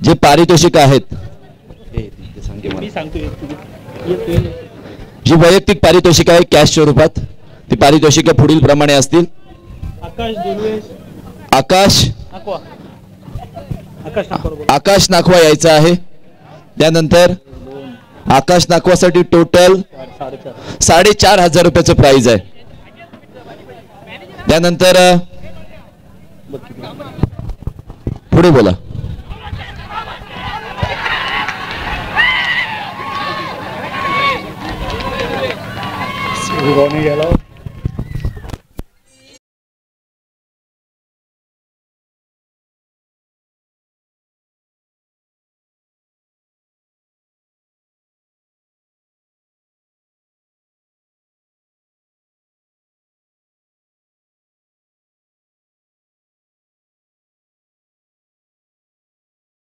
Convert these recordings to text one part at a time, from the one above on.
जे पारितोषिक आहेत, जी वैयक्तिक पारितोषिक आहे कॅश स्वरूपात, ती पारितोषिक पुढील प्रमाणे असतील. आकाश नाखवा यायचा आहे. त्यानंतर आकाश नाखवासाठी टोटल 4,500 रुपयाचं प्राइज आहे. त्यानंतर पुढे बोला.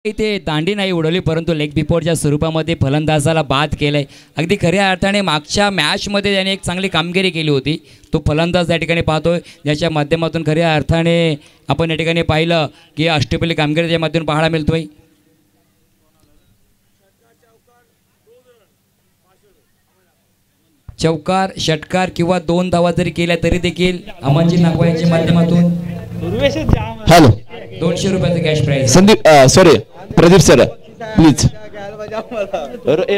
इथे दांडी नाही उडवली, परंतु लेग बिफोरच्या स्वरूपामध्ये फलंदाजाला बाद केलंय. अगदी खऱ्या अर्थाने मागच्या मॅचमध्ये त्याने एक चांगली कामगिरी केली होती. तो फलंदाज या ठिकाणी पाहतोय, ज्याच्या माध्यमातून खऱ्या अर्थाने आपण या ठिकाणी पाहिलं की अष्टपैलू कामगिरीच्या माध्यमातून पाहायला मिळतोय. चौकार, षटकार किंवा 2 धावा जरी केल्या तरी देखील अमनजी नागवा यांच्या माध्यमातून हॅलो 200 रुपयाचं cash prize. Sandeep sorry Pradeep sir please.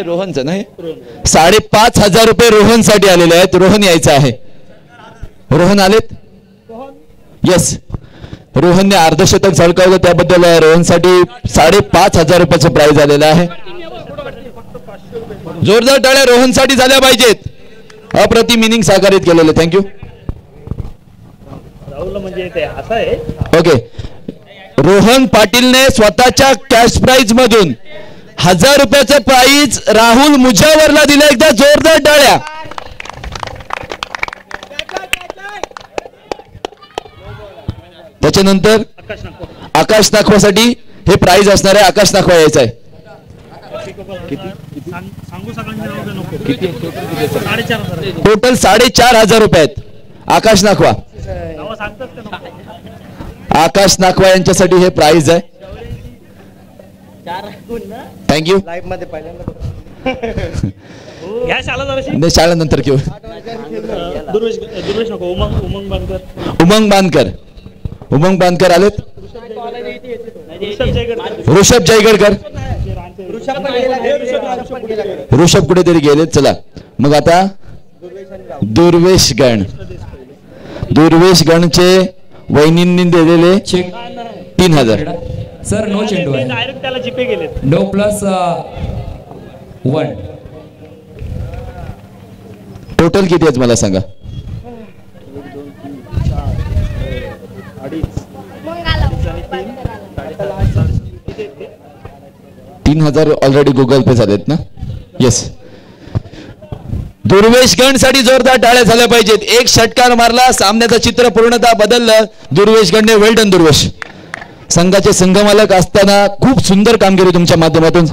रोहनचं नाही, 5,500 रुपये रोहनसाठी आलेले आहेत. रोहन यायचं आहे. रोहन आलेत. येस, रोहनने अर्धशतक झळकावलं, त्याबद्दल रोहनसाठी 5,500 रुपयाचं प्राइज आलेलं आहे. जोरदार टाळ्या रोहनसाठी झाल्या पाहिजेत. अप्रतिम इनिंग साकारित केलेले. थँक्यू. ओके, रोहन पाटीलने स्वतःच्या कॅश प्राइज मधून 1,000 रुपयाचं प्राइज राहुल मुजावरला दिलं. एकदा जोरदार टाळ्या. त्याच्यानंतर आकाश नाखवासाठी हे प्राइज असणार आहे. आकाश नाखवा यायचा आहे. टोटल 4,500 रुपये आहेत. आकाश नाखवा, आकाश नाखवा यांच्यासाठी हे प्राइज आहे. थँक्यू. शाळेनंतर घेऊ. उमंग बांधकर आलेत. ऋषभ जयगडकर, ऋषभ कुठेतरी गेलेत. चला मग आता दुर्वेश गणचे वहिनींनी दिलेले 3,000. सर नो चेंडू आहे. No plus 1. टोटल किती आहेत मला सांगा. 3,000 ऑलरेडी गुगल पे झालेत ना. येस, दुर्वेश गण साठी जोरदार टाळ्या झाल्या पाहिजेत. एक षटकार मारला, सामन्याचं चित्र पूर्णतः बदललं. दुर्वेश गणने. वेल डन दुर्वेश. संघाचे संघमालक असताना खूप सुंदर कामगिरी तुमच्या माध्यमातून.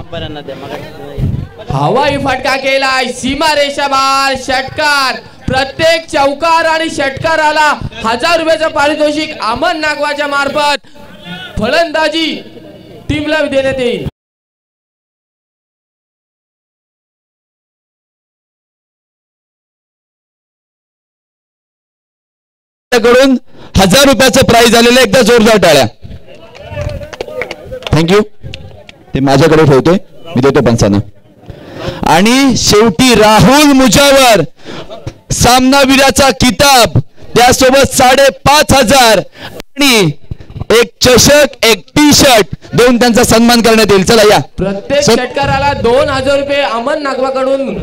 हवाई फटका केलाय, सीमा रेषा बार, षटकार. प्रत्येक चौकार आणि षटकाराला 1,000 रुपयाचं पारितोषिक अमन नागवाच्या मार्फत फलंदाजी टीमला देण्यात येईल. कडून 1,000 रुपयाचं प्राइज आलेलं. एकदा जोरदार टाळ्या. थँक्यू. ते माझ्याकडे ठेवतोय, मी देतो पंचांना. आणि शेवटी राहुल मुजावर सामनावीराचा किताब, त्यासोबत 5,500 आणि एक चषक, एक टी शर्ट देऊन त्यांचा सन्मान करण्यात येईल. चला या. प्रत्येक षटकाराला 2,000 रुपये अमन नागवाकडून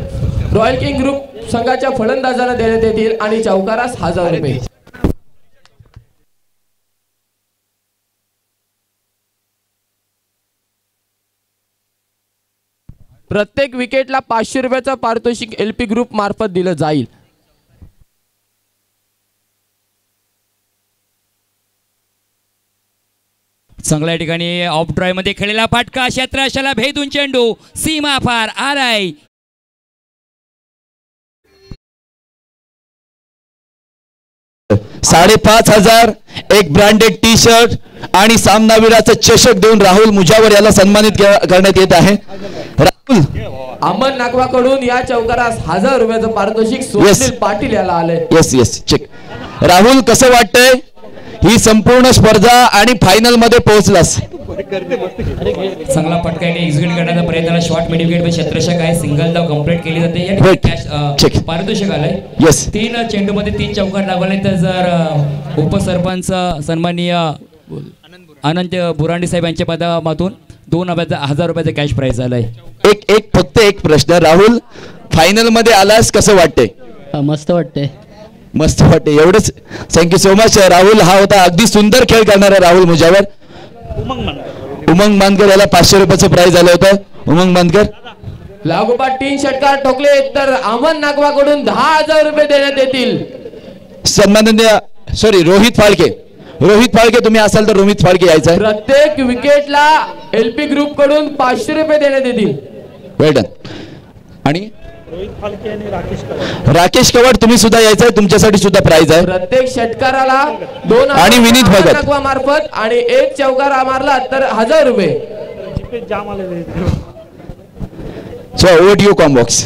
रॉयल किंग ग्रुप संघाच्या फलंदाजाला देण्यात येतील आणि चौकारास 1,000 रुपये. प्रत्येक विकेटला 500 रुपयाचं पारितोषिक एलपी ग्रुप मार्फत दिलं जाईल. चांगल्या ठिकाणी ऑफ ड्राईव्ह मध्ये खेळलेला फटका, क्षेत्ररक्षणाला भेदून चेंडू सीमा पार आलाय. 5,500 एक ब्रँडेड टी शर्ट आणि सामनावीराचं चषक देऊन राहुल मुजावर याला सन्मानित करण्यात येत आहे. राहुल अमन नागवाकडून या चौकारास 1,000 रुपयाचं पारितोषिक सुनील पाटील याला आलंय. Yes check. राहुल कसं वाटतंय ही संपूर्ण स्पर्धा आणि फायनल मध्ये पोहोचलास? चांगला पटका एक्झिक्यूट करण्याचा प्रयत्न शॉर्ट मिड विकेट क्षेत्ररक्षक आहे. सिंगल धाव कंप्लीट केली जाते. पारितोषिक आलंय. येस 3 चेंडूमध्ये 3 चौकार लागले. तर जर उपसरपंच सन्माननीय अनंत बुरांडी साहेब यांच्या पदामातून 2,000 रुपयाचा कॅश प्राइज आलाय. फक्त एक प्रश्न राहुल, फायनल मध्ये आलास कसं वाटतंय? मस्त वाटतंय. मस्त वाटते. एवढंच. Thank you so much Rahul. हा होता अगदी सुंदर खेळ करणारा राहुल मुजावर. उमंग मानकर याला 500 रुपयाचं प्राइज आलं होतं. उमंग मानकर लागोपाठ 3 षटकार ठोकले तर अमन नागवाकडून 10,000 रुपये देण्यात येतील. सन्माननीय रोहित फाळके तुम्ही असाल तर रोहित फाळके यायचा आहे. प्रत्येक विकेटला एलपी ग्रुप कडून 500 रुपये देण्यात येतील. वेल डन. आणि राकेश कवाड तुम्ही सुद्धा यायचंय, तुमच्यासाठी सुद्धा प्राइज आहे. प्रत्येक षटकाराला 2 आणि विनीत भगत मार्फत आणि 1 चौकार मारला तर 1,000 रुपये. So over to you comment box.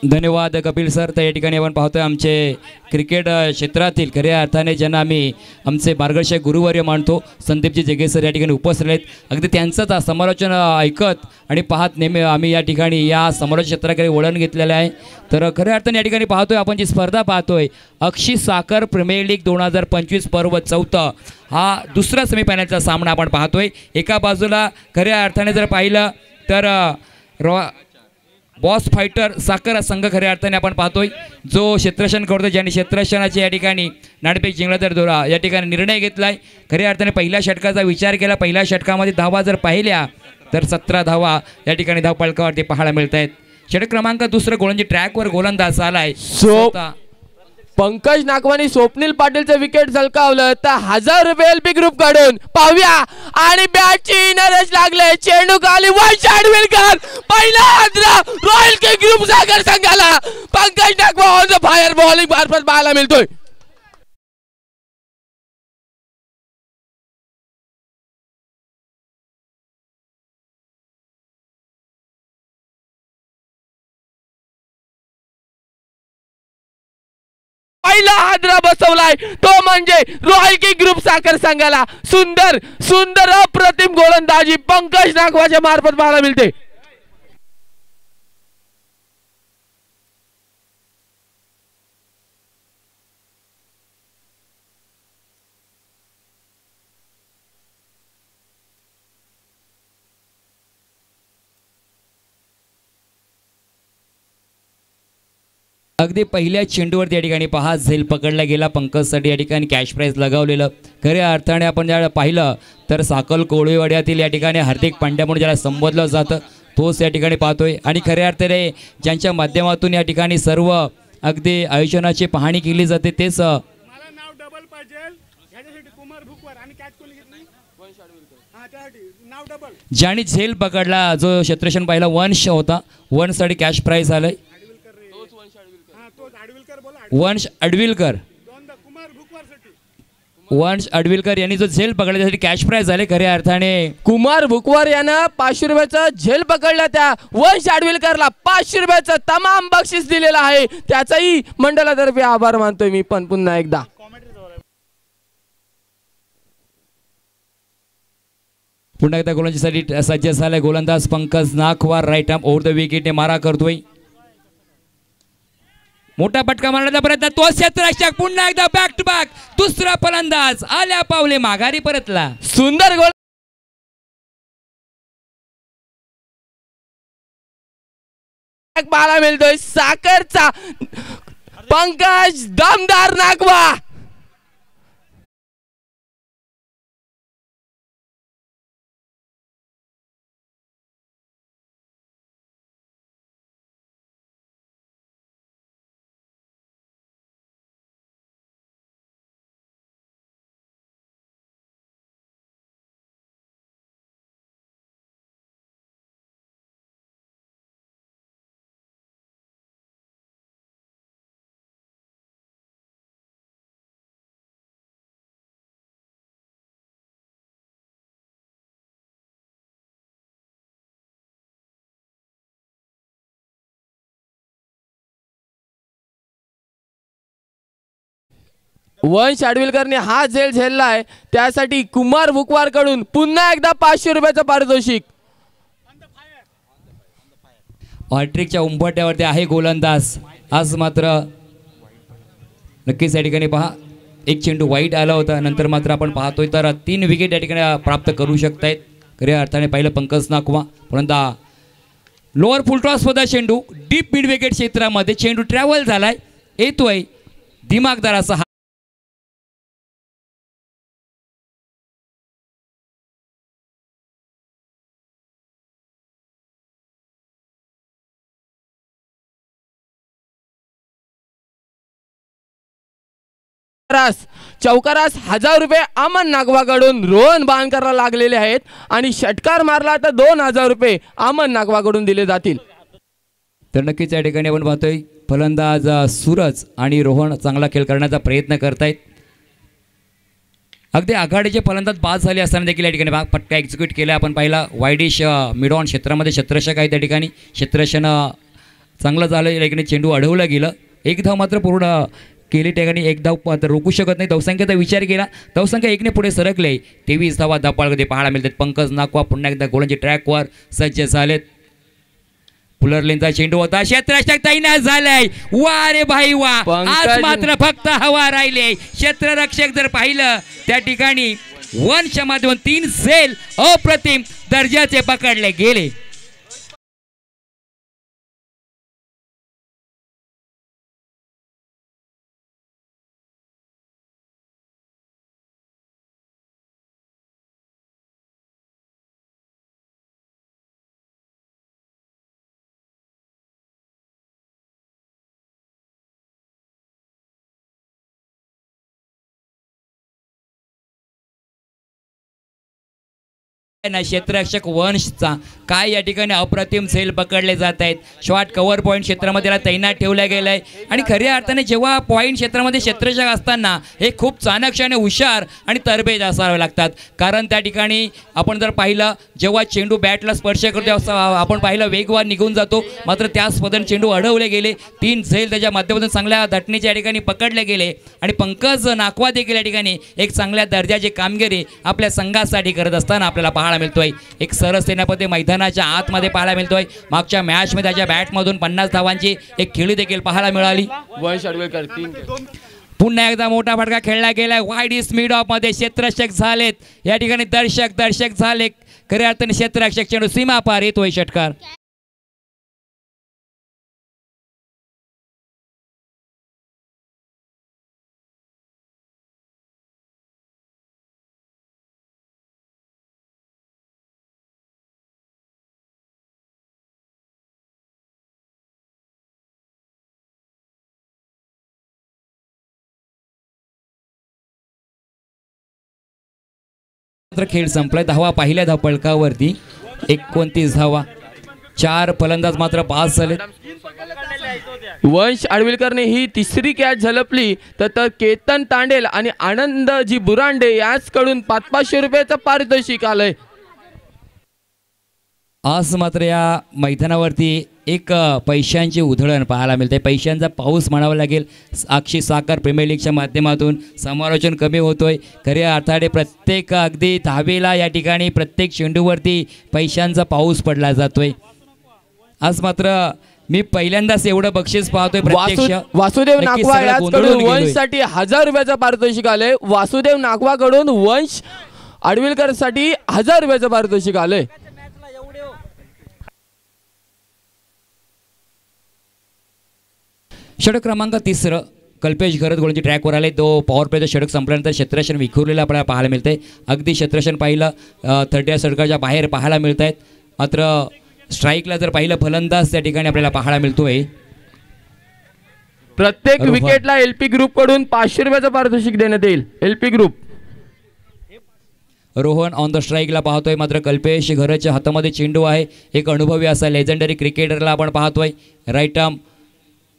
धन्यवाद कपिल सर. तर या ठिकाणी आपण पाहतोय आमचे क्रिकेट क्षेत्रातील खऱ्या अर्थाने ज्यांना आम्ही आमचे मार्गदर्शक गुरुवर्य मानतो संदीपजी जगे सर या ठिकाणी उपस्थित आहेत. अगदी त्यांचंच समालोचन ऐकत आणि पाहत नेहमी आम्ही या ठिकाणी या समालोचन क्षेत्राकडे वळण घेतलेलं आहे. तर खऱ्या अर्थाने या ठिकाणी पाहतोय आपण जी स्पर्धा पाहतोय अक्षी साखर प्रीमियर लीग 2025 पर्व 4 हा दुसरा सेमीफायनलचा सामना आपण पाहतोय. एका बाजूला खऱ्या अर्थाने जर पाहिलं तर बॉस फायटर साखर संघ खऱ्या अर्थाने आपण पाहतोय जो क्षेत्ररक्षण करतो, ज्यांनी क्षेत्ररक्षणाचे या ठिकाणी नाणेफेक जिंकला तर दोरा या ठिकाणी निर्णय घेतलाय. खऱ्या अर्थाने पहिल्या षटकाचा विचार केला. पहिल्या षटकामध्ये धावा जर पाहिल्या तर 17 धावा या ठिकाणी धावफलकावरती पाहायला मिळत आहेत. षटक क्रमांक 2 गोलंदाजी ट्रॅकवर गोलंदाज आलाय. पंकज नागवानी स्वप्नील पाटीलचं विकेट झलकावलं तर 1,000 रुपये एलपी ग्रुप कडून पाहूया. आणि बॅटची नरच लागले. चेंडू खाली वनशॉट विलकर पहिला हादरा रॉयल के ग्रुप सागर संघाला Pankaj Nagwa on the fire bowling मार्फत पाहायला मिळतोय. पहिला हादरा बसवलाय तो म्हणजे रॉयल किंग ग्रुप साखर संघाला. सुंदर अप्रतिम गोलंदाजी पंकज नागवाच्या मार्फत पाहायला मिळते. अगदी पहिल्या चेंडूवरती या ठिकाणी पहा झेल पकडला गेला. पंकजसाठी या ठिकाणी कॅश प्राइज लगावलेलं. खऱ्या अर्थाने आपण ज्या पाहिलं तर साकल कोळीवाड्यातील या ठिकाणी हार्दिक पांड्या म्हणून ज्याला संबोधलं जातं तोच या ठिकाणी पाहतोय. आणि खऱ्या अर्थाने ज्यांच्या माध्यमातून या ठिकाणी सर्व अगदी आयोजनाची पाहणी केली जाते तेच ज्यांनी झेल पकडला जो क्षेत्ररक्षण पाहिला वंश होता. वंशसाठी कॅश प्राइज आलंय. वंश अडविलकर यांनी जो झेल पकडला त्यासाठी कॅश प्राइज झाले. खऱ्या अर्थाने कुमार भुकवार यानं 500 रुपयाचं झेल पकडलं. त्या वंश अडविलकरला 500 रुपयाचं तमाम बक्षीस दिलेलं आहे. त्याचाही मंडळातर्फे आभार मानतोय मी पण पुन्हा एकदा. पुन्हा एकदा गोलंदाजीसाठी सज्ज झालाय गोलंदाज Pankaj Nakhwar. Right arm over the wicket मारा करतोय. मोठा फटका मारण्याचा प्रयत्न तो क्षेत्ररक्षक पुन्हा एकदा बॅक टू बॅक दुसरा फलंदाज आल्या पावले माघारी परतला. सुंदर गोल पाहायला मिळतोय साखरचा पंकज दमदार नागवा. वंश आडविलकरने हा झेल झेलला आहे, त्यासाठी कुमार बुकवार कडून पुन्हा एकदा 500 रुपयाचं पारितोषिक. हॅट्रिकच्या उंबरठ्यावरती आहे गोलंदाज. आज मात्र नक्कीच या ठिकाणी पहा एक चेंडू वाईट आला होता, नंतर मात्र आपण पाहतोय तर 3 विकेट या ठिकाणी प्राप्त करू शकतायत. खऱ्या अर्थाने पाहिलं पंकज नाकवा, परंतु लोअर फुलटॉसमध्ये चेंडू डीप मिड विकेट क्षेत्रामध्ये चेंडू ट्रॅव्हल झालाय, येतोय दिमागदार असा चौकारास 1000 रुपये अमन नागवाकडून रोहन बांधकरला लागलेले आहेत आणि षटकार मारला तर 2000 रुपये अमन नागवाकडून दिले जातील. तर नक्कीच या ठिकाणी आपण पाहतोय फलंदाज सूरज आणि रोहन चांगला खेळ करण्याचा प्रयत्न करतायत. अगदी आघाडीचे फलंदाज बाद झाले असताना देखील या ठिकाणी भाग पटका एक्झिक्यूट केला. आपण पाहिला वाईडिश मिड ऑन क्षेत्रामध्ये क्षेत्ररक्षक आहे, त्या ठिकाणी क्षेत्ररक्षण चांगलं झालं, या ठिकाणी चेंडू अडवलं गेलं. एक धाव मात्र पूर्ण केली, ठिकाणी एक धाव मात्र रोखू शकत नाही. धावसंख्येचा विचार केला, धावसंख्या 1ने पुढे सरकले. 23 धावा धापाळमध्ये पाहायला मिळतात. पंकज नाकवा पुन्हा एकदा गोलांच्या ट्रॅकवर सज्ज झालेत. पुलरलेनचा चेंडू होता, क्षेत्ररक्षक तैनात झालाय. वा रे भाई वा, आज मात्र फक्त हवा राहिले. क्षेत्ररक्षक जर पाहिलं त्या ठिकाणी वनच्या माध्यमातून 3 झेल अप्रतिम दर्जाचे पकडले गेले. क्षेत्ररक्षक वंशचा काय या ठिकाणी अप्रतिम झेल पकडले जात आहेत. शॉर्ट कव्हर पॉईंट क्षेत्रामध्ये त्याला तैनात ठेवला गेला आहे आणि खऱ्या अर्थाने जेव्हा पॉईंट क्षेत्रामध्ये क्षेत्ररक्षक असताना हे खूप चाणक्याने हुशार आणि तरबेज असावे लागतात. कारण त्या ठिकाणी आपण जर पाहिलं जेव्हा चेंडू बॅटला स्पर्श करतो आपण पाहिलं वेगवान निघून जातो, मात्र त्याच पद्धतीने चेंडू अडवले गेले. 3 झेल त्याच्या माध्यमातून चांगल्या धटणीच्या या ठिकाणी पकडले गेले आणि पंकज नाकवा देखील या ठिकाणी एक चांगल्या दर्जाची कामगिरी आपल्या संघासाठी करत असताना आपल्याला पाहायला मिळतोय. एक सरस सेनापती मैदानाच्या आतमध्ये पाहायला मिळतोय. मागच्या मॅचमध्ये त्याच्या बॅटमधून 50 धावांची एक खेळी देखील पाहायला मिळाली. वंश आडवेलकर 3. पुन्हा एकदा मोठा फटका खेळला गेलाय. वाईड इस मिड ऑफ मध्ये क्षेत्ररक्षक झालेत या ठिकाणी. दर्शक झाले. खऱ्या अर्थाने क्षेत्ररक्षक चेंडू सीमा पार येतोय षटकार. खेळ संपलाय. धावा पाहिल्या धावपळकावरती 29 धावा. 4 फलंदाज मात्र पास झाले. वंश आडविलकरने ही 3री कॅच झलपली तर केतन तांडेल आणि आनंदजी बुरांडे याचकडून 500 रुपयाचं पारितोषिक आलंय. आज मात्र या मैदानावरती एक पैशांची उधळण पाहायला मिळते. पैशांचा पाऊस म्हणावा लागेल. साक्षी साखर प्रीमियर लीगच्या माध्यमातून समालोचन कमी होतोय. खऱ्या अर्थाने प्रत्येक अगदी धावेला या ठिकाणी प्रत्येक चेंडूवरती पैशांचा पाऊस पडला जातोय. आज मात्र मी पहिल्यांदाच एवढं बक्षीस पाहतोय. वासुदेव नागवा याचकडून वंशसाठी 1000 रुपयाचं पारितोषिक आलंय. वासुदेव नागवाकडून वंश आडविलकर साठी 1000 रुपयाचं पारितोषिक आलंय. षटक क्रमांक 3 कल्पेश घरत गोळींची ट्रॅकवर आले. तो पॉवर प्लेचं षटक संपल्यानंतर क्षेत्ररक्षण विखुरलेलं आपल्याला पाहायला मिळतंय. अगदी क्षेत्ररक्षण पाहिलं 30 षटकाच्या बाहेर पाहायला मिळत आहेत. मात्र स्ट्राईकला जर पाहिलं फलंदाज त्या ठिकाणी आपल्याला पाहायला मिळतोय. प्रत्येक विकेटला एलपी ग्रुप कडून 500 रुपयाचं पारितोषिक देण्यात येईल. LP group Rohan on the स्ट्राईकला पाहतोय. मात्र कल्पेश घरच्या हातामध्ये चेंडू आहे. एक अनुभवी असा लेजेंडरी क्रिकेटरला आपण पाहतोय. राईट आर्म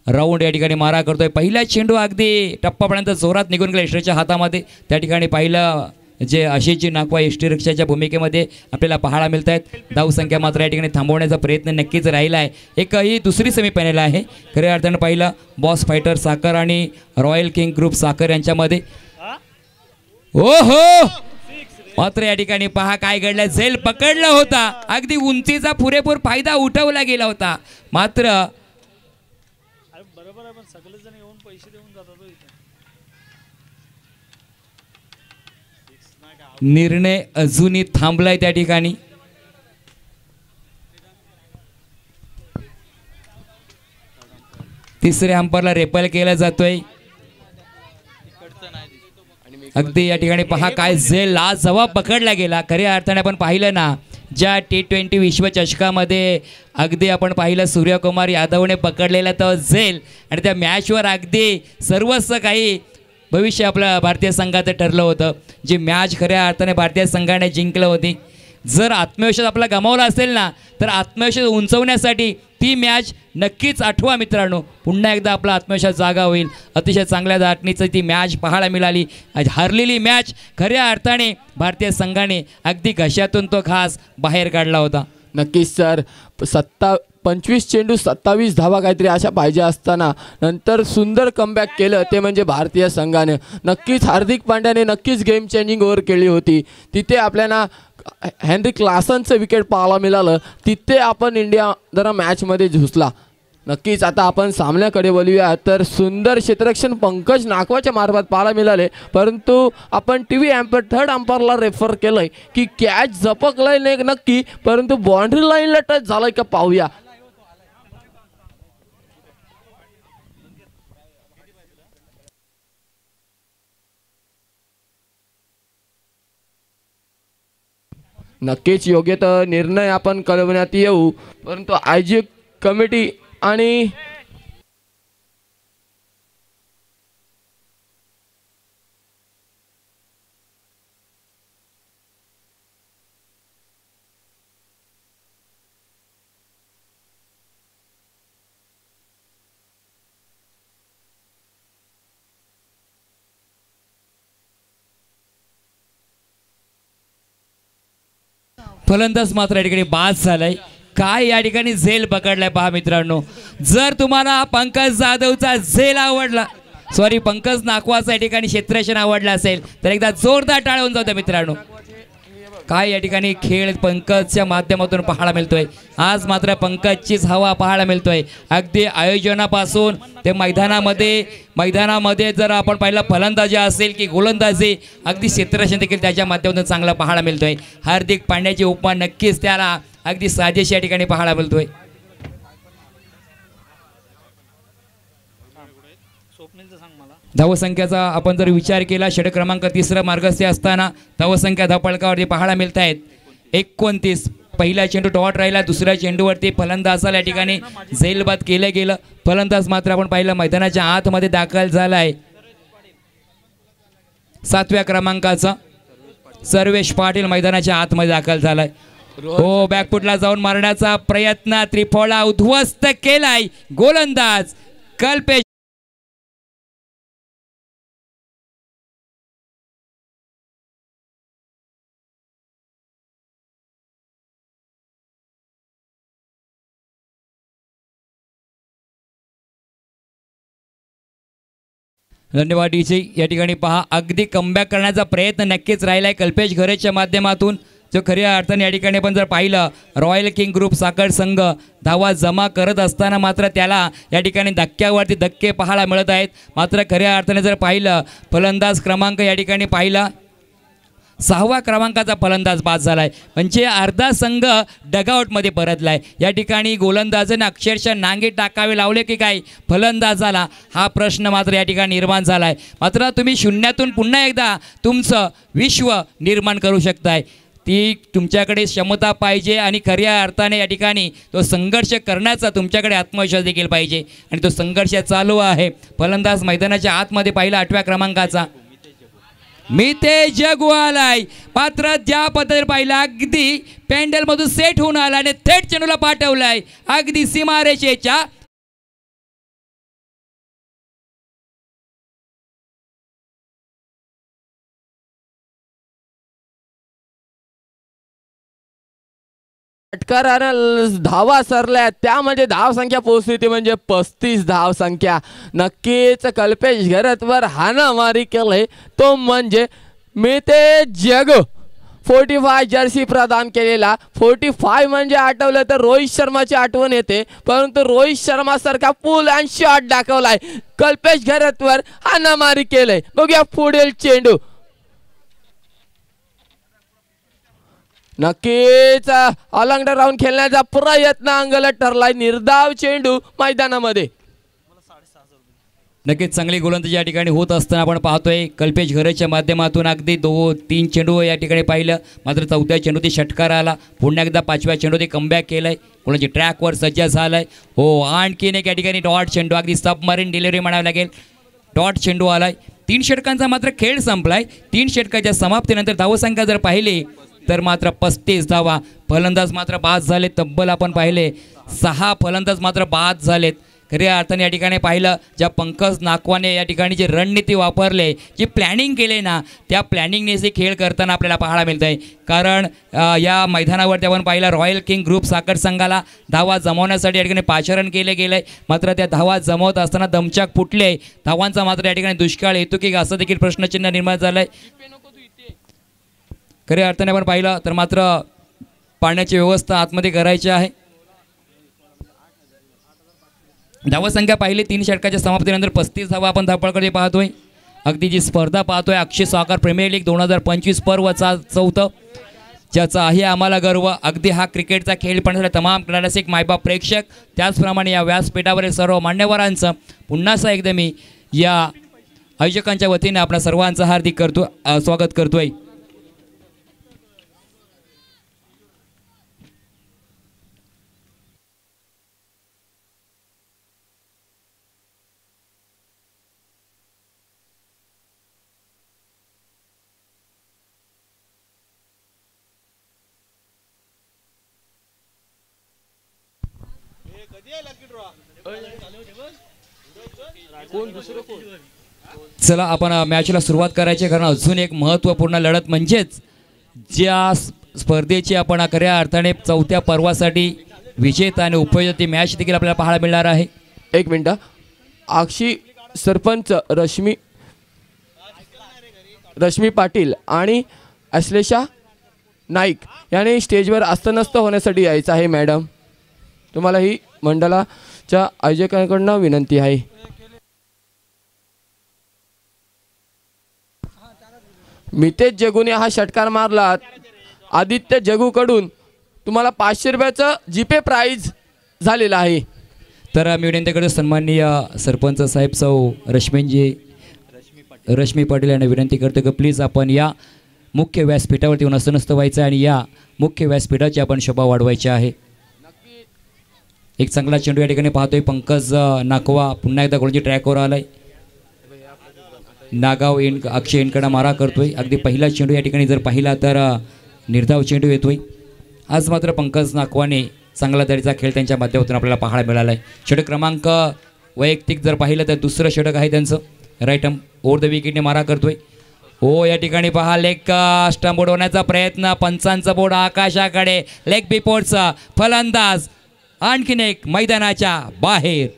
राऊंड या ठिकाणी मारा करतोय. पहिला चेंडू अगदी टप्पापर्यंत जोरात निघून गेला यशच्या हातामध्ये. त्या ठिकाणी पाहिलं जे आशिषजी नाकवा यष्टीरक्षाच्या भूमिकेमध्ये आपल्याला पाहायला मिळत आहेत. धावसंख्या मात्र या ठिकाणी थांबवण्याचा प्रयत्न नक्कीच राहिला आहे. ही दुसरी सेमीफायनल आहे. खऱ्या अर्थानं पाहिलं बॉस फायटर साखर आणि रॉयल किंग ग्रुप साखर यांच्यामध्ये. हो मात्र या ठिकाणी पहा काय घडलं. झेल पकडला होता, अगदी उंचीचा पुरेपूर फायदा उठवला गेला होता, मात्र निर्णय अजूनही थांबलाय त्या ठिकाणी. तिसऱ्या अंपायरला रेपल केला जातोय. अगदी या ठिकाणी पहा काय झेल लाजवाब पकडला गेला. खऱ्या अर्थाने आपण पाहिलं ना, ज्या T20 विश्वचषकामध्ये अगदी आपण पाहिलं सूर्यकुमार यादवने पकडलेला तो झेल, आणि त्या मॅचवर अगदी सर्वस्व काही भविष्य आपल्या भारतीय संघाचं ठरलं होतं. जी मॅच खऱ्या अर्थाने भारतीय संघाने जिंकलं होती. जर आत्मविश्वास आपला गमावला असेल ना, तर आत्मविश्वास उंचवण्यासाठी ती मॅच नक्कीच आठवा मित्रांनो. पुन्हा एकदा आपला आत्मविश्वास जागा होईल. अतिशय चांगल्या धाटणीचं ती मॅच पाहायला मिळाली. हरलेली मॅच खऱ्या अर्थाने भारतीय संघाने अगदी घशातून तो घास बाहेर काढला होता. नक्कीच सर. 25 चेंडू 27 धावा काहीतरी अशा पाहिजे असताना नंतर सुंदर कमबॅक केलं ते म्हणजे भारतीय संघाने. नक्कीच हार्दिक पांड्याने नक्कीच गेम चेंजिंग ओव्हर केली होती. तिथे आपल्याला हेनरी क्लासनचं विकेट पाहायला मिळालं. तिथे आपण इंडिया जरा मॅचमध्ये झुसला. नक्कीच आता आपण सामन्याकडे बोलूया. तर सुंदर क्षेत्ररक्षण पंकज नाकवाच्या मार्फत पाहायला मिळाले, परंतु आपण TV अँपर थर्ड अंपायरला रेफर केलंय की कॅच झपकलंय नाही नक्की, परंतु बाउंड्री लाईनला टच झालंय का पाहूया. नक्कीच योग्य तर निर्णय आपण कळवण्यात येऊ, परंतु IG कमिटी आणि फलंदाज मात्र या ठिकाणी बाद झालाय. काय या ठिकाणी झेल पकडलाय पहा मित्रांनो. जर तुम्हाला पंकज जाधवचा झेल आवडला, सॉरी पंकज नाकवाचा या ठिकाणी क्षेत्ररक्षण आवडला असेल तर एकदा जोरदार टाळ्या होऊन जाऊ द्या मित्रांनो. काय या ठिकाणी खेळ पंकजच्या माध्यमातून पाहायला मिळतोय. आज मात्र पंकजचीच हवा पाहायला मिळतोय. अगदी आयोजनापासून ते मैदानामध्ये जर आपण पाहिलं फलंदाजी असेल की गोलंदाजी, अगदी क्षेत्ररक्षण देखील त्याच्या माध्यमातून चांगला पाहायला मिळतोय. हार्दिक पांड्याची उपमा नक्कीच त्याला अगदी साजेशी या ठिकाणी पाहायला मिळतोय. धावसंख्याचा आपण जर विचार केला, षटक क्रमांक 3 मार्गस्थ असताना धावसंख्या धावपळकावरती पाहायला मिळत आहेत 29. पहिला चेंडू डॉट राहिला, दुसऱ्या चेंडूवरती फलंदाजाला या ठिकाणी झेलबाद केलं गेलं. फलंदाज मात्र आपण पाहिलं मैदानाच्या आतमध्ये दाखल झाला आहे. 7व्या क्रमांकाचा सर्वेश पाटील मैदानाच्या आतमध्ये दाखल झालाय. हो बॅकफुटला जाऊन मारण्याचा प्रयत्न, त्रिफळा उद्ध्वस्त केलाय गोलंदाज कल्पेश. धन्यवाद डीजे. या ठिकाणी पहा अगदी कमबॅक करण्याचा प्रयत्न नक्कीच राहिला आहे कल्पेश घरेच्या माध्यमातून. जो खऱ्या अर्थाने या ठिकाणी पण जर पाहिलं रॉयल किंग ग्रुप साखर संघ धावा जमा करत असताना मात्र त्याला या ठिकाणी धक्क्यावरती धक्के पाहायला मिळत आहेत. मात्र खऱ्या अर्थाने जर पाहिलं फलंदाज क्रमांक या ठिकाणी पाहिला 6व्या क्रमांकाचा फलंदाज बाद झालाय. म्हणजे अर्धा संघ डगआउटमध्ये परतलाय. या ठिकाणी गोलंदाजाने अक्षरशः नांगे टाकावे लावले की काय फलंदाजाला, हा प्रश्न मात्र या ठिकाणी निर्माण झालाय. मात्र तुम्ही शून्यातून पुन्हा एकदा तुमचं विश्व निर्माण करू शकताय. ती तुमच्याकडे क्षमता पाहिजे आणि खऱ्या अर्थाने या ठिकाणी तो संघर्ष करण्याचा तुमच्याकडे आत्मविश्वास देखील पाहिजे, आणि तो संघर्ष चालू आहे. फलंदाज मैदानाच्या आतमध्ये पाहिला 8व्या क्रमांकाचा मी ते जगू आलाय. मात्र ज्या पद्धतीने पाहिलं अगदी पॅन्डलमधून सेट होऊन आला आणि थेट चेंडूला पाठवलाय अगदी सीमारेषेच्या षटकारानं धावा सरल्या त्या म्हणजे धाव संख्या पोहोचली ती म्हणजे 35 धाव संख्या. नक्कीच कल्पेश घरतवर हाणामारी केले तो म्हणजे मितेश जगू 45 जर्सी प्रदान केलेला. 45 म्हणजे आठवलं तर रोहित शर्माची आठवण येते, परंतु रोहित शर्मा सारखा पुल अँड शॉट दाखवलाय कल्पेश घरतवर हाणामारी केले. बघूया पुढील चेंडू. नक्कीच अलंगडा राऊंड खेळण्याचा प्रयत्न अंगलट ठरलाय. निर्धाव चेंडू मैदानामध्ये. नक्कीच चांगली गोलंदाजी या ठिकाणी होत असताना आपण पाहतोय कल्पेश घरच्या माध्यमातून अगदी 2-3 चेंडू या ठिकाणी पाहिलं, मात्र 4थ्या चेंडू ते षटकार आला. पुन्हा एकदा 5व्या चेंडू ते कमबॅक केलंय, कोणाची ट्रॅकवर सज्ज झालाय. हो, आणखीन एक या ठिकाणी डॉट चेंडू, अगदी सबमरीन डिलिव्हरी म्हणावं लागेल. डॉट चेंडू आलाय. 3 षटकांचा मात्र खेळ संपलाय. 3 षटकाच्या समाप्तीनंतर धावसंख्या जर पाहिली तर मात्र 35 धावा. फलंदाज मात्र बाद झाले, तब्बल आपण पाहिले 6 फलंदाज मात्र बाद झालेत. खऱ्या अर्थाने या ठिकाणी पाहिलं ज्या पंकज नाकवाने या ठिकाणी जी रणनीती वापरले, जी प्लॅनिंग केले ना, त्या प्लॅनिंगने खेळ करताना आपल्याला पाहायला मिळत आहे. कारण या मैदानावरती आपण पाहिलं रॉयल किंग ग्रुप साखर संघाला धावा जमवण्यासाठी या ठिकाणी पाचारण केले गेले, मात्र त्या धावा जमवत असताना दमचाक फुटले. धावांचा मात्र या ठिकाणी दुष्काळ येतो की असं देखील प्रश्नचिन्ह निर्माण झालं आहे. खऱ्या अर्थाने आपण पाहिलं तर मात्र पाण्याची व्यवस्था आतमध्ये करायची आहे. धावसंख्या पाहिली 3 षटकाच्या समाप्तीनंतर 35 धावा आपण धावपळकडे पाहतोय. अगदी जी स्पर्धा पाहतोय अक्षय सॉकर प्रीमियर लीग 2025 पर्वचा 4थं, ज्याचा आहे आम्हाला गर्व. अगदी हा क्रिकेटचा खेळ पण तमाम रसिक मायबाप प्रेक्षक त्याचप्रमाणे या व्यासपीठावरील सर्व मान्यवरांचं पुन्हा एकदा मी या आयोजकांच्या वतीने आपल्या सर्वांचं हार्दिक स्वागत करतोय. चला आपण मॅचला सुरुवात करायची, कारण अजून एक महत्त्वपूर्ण लढत म्हणजेच ज्या स्पर्धेची आपण खऱ्या अर्थाने 4थ्या पर्वासाठी विजेता आणि उपविजेती मॅच देखील आपल्याला पाहायला मिळणार आहे. 1 मिनिट. अक्षी सरपंच रश्मी पाटील आणि अश्लेषा नाईक याने स्टेजवर अस्तनस्त होण्यासाठी यायचं आहे. मॅडम, तुम्हाला ही मंडळाच्या आयोजकांकडून विनंती आहे. मितेश जगूने हा षटकार मारला. आदित्य जगूकडून तुम्हाला 500 रुपयाचं जीपे प्राइज झालेलं आहे. तर मी विनंती करतो सन्माननीय सरपंच साहेब सौ रश्मी पाटील यांना विनंती करतो की प्लीज आपण या मुख्य व्यासपीठावरती येऊन असं नसतं व्हायचं आणि या मुख्य व्यासपीठाची आपण शोभा वाढवायची आहे. एक चांगला चेंडू या ठिकाणी पाहतोय पंकज नाकवा पुन्हा एकदा गोलची ट्रॅकवर आलाय. नागाव अक्षय इनकडा मारा करतोय. अगदी पहिला चेंडू या ठिकाणी जर पाहिला तर निर्धाव चेंडू येतोय. आज मात्र पंकज नाकवाने चांगला दर्जाचा खेळ त्यांच्या माध्यमातून आपल्याला पाहायला मिळाला आहे. षटक क्रमांक वैयक्तिक जर पाहिलं तर 2रं षटक आहे त्यांचं. राईट ओव्हर द विकेटने मारा करतोय. हो, या ठिकाणी पहा लेग स्टंप उडवण्याचा प्रयत्न, पंचांचा बोर्ड आकाशाकडे, लेग बिफोरचा फलंदाज आणखीन एक मैदानाच्या बाहेर.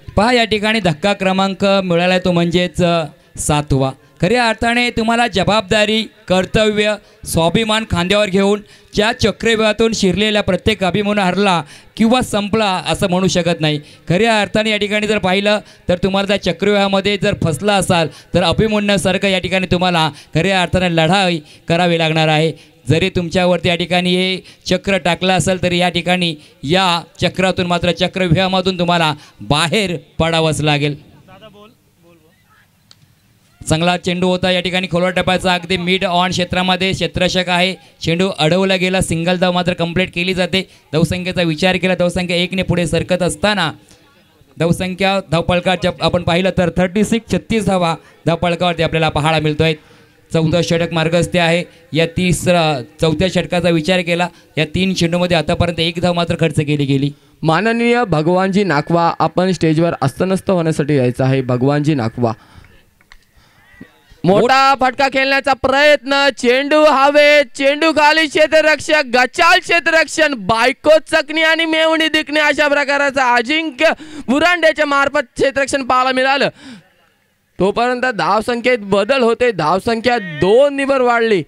पहा या ठिकाणी धक्का क्रमांक मिळाला तो म्हणजेच 7वा. खऱ्या अर्थाने तुम्हाला जबाबदारी, कर्तव्य, स्वाभिमान खांद्यावर घेऊन ज्या चक्रव्यूहातून शिरलेल्या प्रत्येक अभिमन्यू हरला किंवा संपला असं म्हणू शकत नाही. खऱ्या अर्थाने या ठिकाणी जर पाहिलं तर तुम्हाला त्या चक्रव्यूहामध्ये जर फसला असाल तर अभिमन्यूसारखं या ठिकाणी तुम्हाला खऱ्या अर्थाने लढाई करावी लागणार आहे. जरी तुमच्यावरती या ठिकाणी हे चक्र टाकलं असेल तरी या ठिकाणी या चक्रातून मात्र चक्रव्यूहामधून तुम्हाला बाहेर पडावंच लागेल. चांगला चेंडू होता या ठिकाणी खोलवर टप्प्याचा, अगदी मिड ऑन क्षेत्रामध्ये क्षेत्ररक्षक आहे. चेंडू अडवला गेला, सिंगल धाव मात्र कंप्लीट केली जाते. धावसंख्येचा विचार केला, धावसंख्या 1ने पुढे सरकत असताना धावसंख्या धावपळकाच्या आपण पाहिलं तर 36 धावा धावपळकावरती आपल्याला पाहायला मिळतोय. चौथं षटक मार्गस्थ आहे. या चौथ्या षटकाचा विचार केला या 3 चेंडूमध्ये आतापर्यंत 1 धाव मात्र खर्च केली गेली. माननीय भगवानजी नाकवा आपण स्टेजवर अस्तनस्त होण्यासाठी यायचं आहे. भगवानजी नाकवा मोठा फटका खेळण्याचा प्रयत्न, चेंडू हवेत, चेंडू खाली, क्षेत्ररक्षक गचाल, क्षेत्ररक्षण बायको चकणी आणि मेवणी दिकणे अशा प्रकारचा अजिंक्य बुरांड्याच्या मार्फत क्षेत्ररक्षण पाहायला मिळालं. तोपर्यंत धावसंख्येत बदल होते. धावसंख्या 2 निबर वाढली.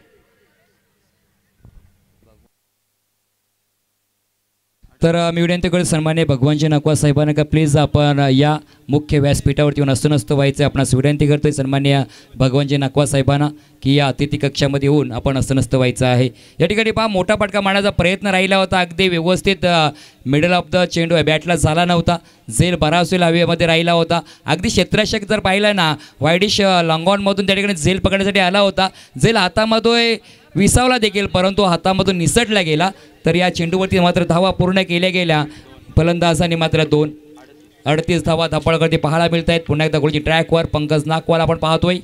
तर मी विनंती करू सन्मान्य भगवानजी नाकवा साहेबांना का प्लीज आपण या मुख्य व्यासपीठावरती येऊन अस्तनस्त व्हायचं आपणास विनंती करतोय सन्मान्य भगवानजी नाकवा साहेबांना की या अतिथी कक्षामध्ये येऊन आपण अस्तनस्त व्हायचं आहे. या ठिकाणी पहा मोठा फटका मारण्याचा प्रयत्न राहिला होता. अगदी व्यवस्थित मिडल ऑफ द चेंडू बॅटला झाला नव्हता. झेल बरावसेल हवेमध्ये राहिला होता. अगदी क्षेत्ररक्षक जर पाहिलं ना वायडिश लॉंगॉनमधून त्या ठिकाणी झेल पकडण्यासाठी आला होता. झेल हातामध्ये विसावला देखील परंतु हातामधून निसटला गेला. तर या चेंडूवरती मात्र धावा पूर्ण केल्या गेल्या. फलंदाजांनी मात्र 38 धावा धापळकरती पाहायला मिळत आहेत. पुन्हा एकदा गोलची ट्रॅकवर पंकज नाकवाल आपण पाहतोय.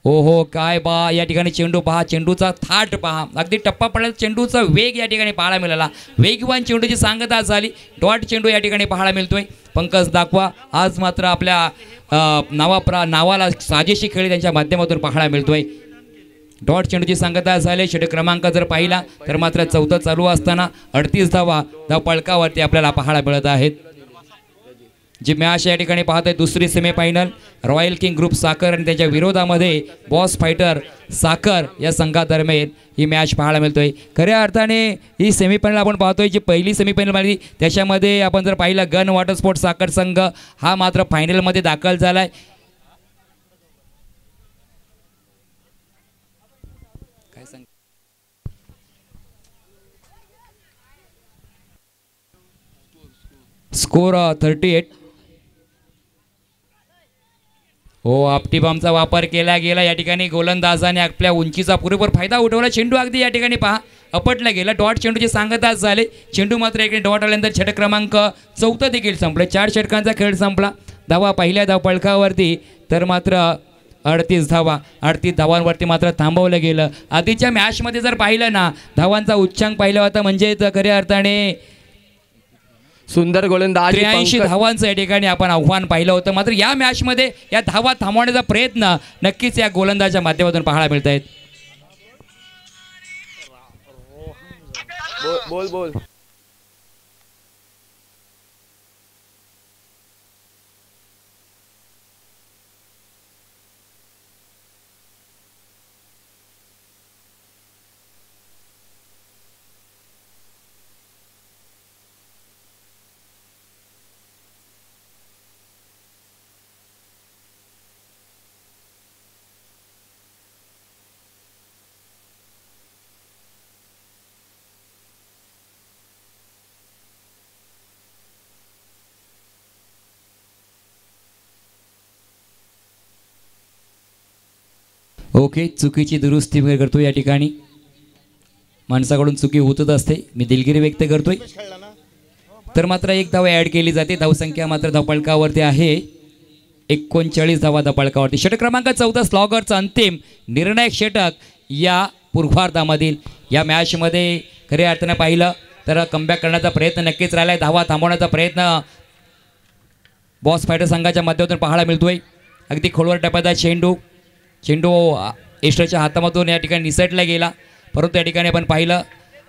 ओहो काय बा या ठिकाणी चेंडू पहा, चेंडूचा थाट पहा, अगदी टप्पा पडला चेंडूचा वेग या ठिकाणी पाहायला मिळाला. वेगवान चेंडूची सांगता झाली. डॉट चेंडू या ठिकाणी पाहायला मिळतोय. पंकज नाकवा आज मात्र आपल्या नावाला साजेशी खेळी त्यांच्या माध्यमातून पाहायला मिळतोय. डॉट चेंडूची सांगता झाली. षटक क्रमांक जर पाहिला तर मात्र 4थं चालू असताना 38 धावा धावपळकावरती आपल्याला पाहायला मिळत आहेत. जी मॅच या ठिकाणी पाहतोय दुसरी सेमीफायनल रॉयल किंग ग्रुप साखर आणि त्याच्या विरोधामध्ये बॉस फायटर साखर या संघादरम्यान ही मॅच पाहायला मिळतोय. खऱ्या अर्थाने ही सेमीफायनल आपण पाहतोय जी पहिली सेमीफायनल मारली त्याच्यामध्ये आपण जर पाहिलं गन वॉटर स्पोर्ट साखर संघ हा मात्र फायनलमध्ये दाखल झालाय. स्कोर 38. हो आपटी बॉम्बचा वापर केला गेला. या ठिकाणी गोलंदाजाने आपल्या उंचीचा पुरेपूर फायदा उठवला. चेंडू अगदी या ठिकाणी पहा अपटला गेला. डॉट चेंडूची सांगता झाले. चेंडू मात्र इकडे डॉट आल्यानंतर षटक क्रमांक 4 देखील संपले. 4 षटकांचा खेळ संपला. धावा पहिल्या धावपळकावरती तर मात्र 38 धावांवरती मात्र थांबवलं गेलं. आधीच्या मॅचमध्ये जर पाहिलं ना धावांचा उच्चांक पाहिला होता म्हणजे खऱ्या अर्थाने सुंदर गोलंदाज 83 धावांचं या ठिकाणी आपण आव्हान पाहिलं होतं. मात्र या मॅचमध्ये या धावा थांबवण्याचा प्रयत्न नक्कीच या गोलंदाजाच्या माध्यमातून पाहायला मिळत आहेत. बोल ओके चुकीची दुरुस्ती वगैरे करतो. या ठिकाणी माणसाकडून चुकी होतच असते. मी दिलगिरी व्यक्त करतोय. तर मात्र 1 धाव ॲड केली जाते. धावसंख्या मात्र धावपळकावरती आहे 39 धावा धावपळकावरती. षटक क्रमांक 14 स्लॉगरचा अंतिम निर्णायक षटक या पूर्वार्धामधील या मॅचमध्ये खऱ्या अर्थानं पाहिलं तर कमबॅक करण्याचा प्रयत्न नक्कीच राहिला आहे. धावा थांबवण्याचा प्रयत्न बॉस फायटर संघाच्या माध्यमातून पाहायला मिळतोय. अगदी खोलवर टप्प्याचा चेंडू एस्टरच्या हातामधून या ठिकाणी निसटला गेला. परंतु या ठिकाणी आपण पाहिलं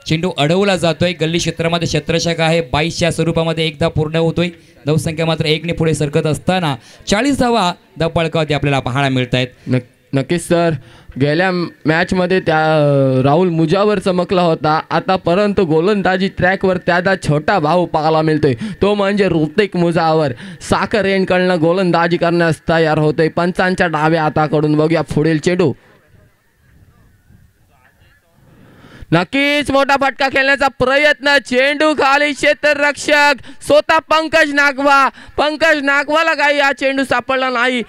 चेंडू अडवला जातोय. गल्ली क्षेत्रामध्ये क्षेत्ररक्षक आहे 22च्या स्वरूपामध्ये 1 धाव पूर्ण होतोय. धावसंख्या मात्र 1 ने पुढे सरकत असताना 40 धावा धावपळकावरती आपल्याला पाहायला मिळत आहेत. नक्कीच सर गेल्या मॅचमध्ये त्या राहुल मुजावर चमकला होता. आता परंतु गोलंदाजी ट्रॅकवर त्याचा छोटा भाऊ पाहायला मिळतोय तो म्हणजे ऋतिक मुजावर. साखर रेंजकडनं गोलंदाजी करण्यास तयार होतोय. पंचांच्या डाव्या हाताकडून बघूया पुढील चेंडू. नक्कीच मोठा फटका खेळण्याचा प्रयत्न. चेंडू खाली क्षेत्ररक्षक स्वतः पंकज नागवाला काही या चेंडू सापडला नाही.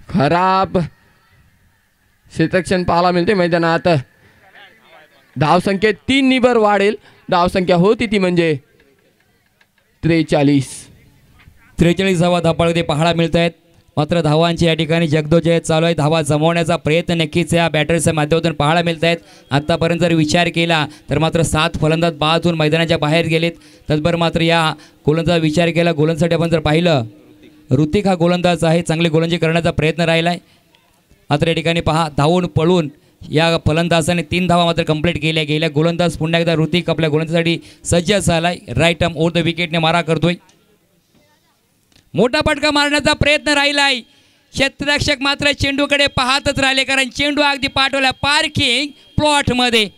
खराब क्षेत्ररक्षण पाहायला मिळते मैदानात. धावसंख्येत 3 वर वाढेल. धावसंख्या होती ती म्हणजे 43 धावा धापाळमध्ये पाहायला मिळत आहेत. मात्र धावांची या ठिकाणी जगदोजय चालू आहे. धावा जमवण्याचा प्रयत्न नक्कीच या बॅटर्सच्या माध्यमातून पाहायला मिळत आहेत. आत्तापर्यंत जर विचार केला तर मात्र 7 फलंदाज बाद होऊन मैदानाच्या बाहेर गेलेत. तत्पर मात्र या गोलंदाज विचार केला, गोलंदाजसाठी आपण जर पाहिलं ऋतिक हा गोलंदाज आहे, चांगली गोलंदाजी करण्याचा प्रयत्न राहिला आहे. मात्र या ठिकाणी पहा धावून पळून या फलंदाजाने 3 धावा मात्र कंप्लीट केल्या गेल्या. गोलंदाज पुन्हा एकदा ऋतिक आपल्या गोलंदाजासाठी सज्ज झालाय. राईट आर्म ओव्हर द विकेटने मारा करतोय. मोठा फटका मारण्याचा प्रयत्न राहिलाय. क्षेत्ररक्षक मात्र चेंडूकडे पाहतच राहिले, कारण चेंडू अगदी पाठवला पार्किंग प्लॉटमध्ये.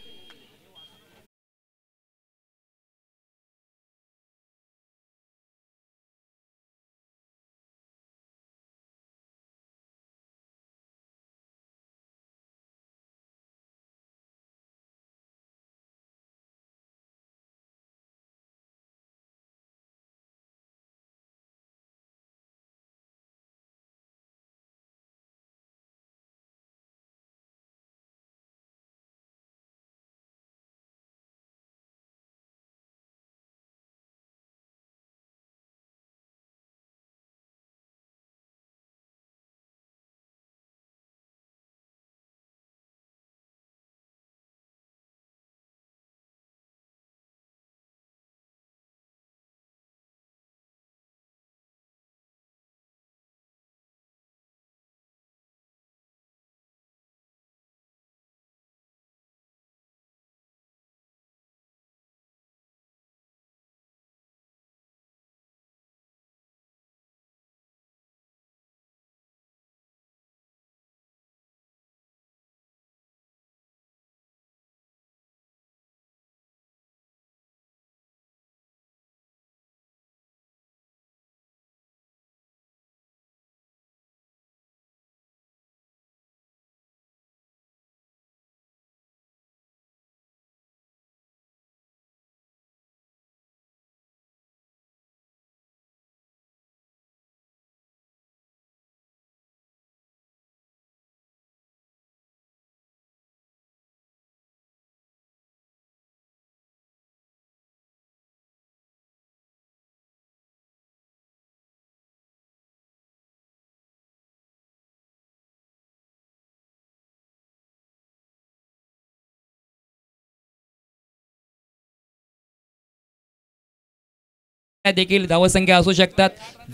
देखील धावसंख्या असू शकतात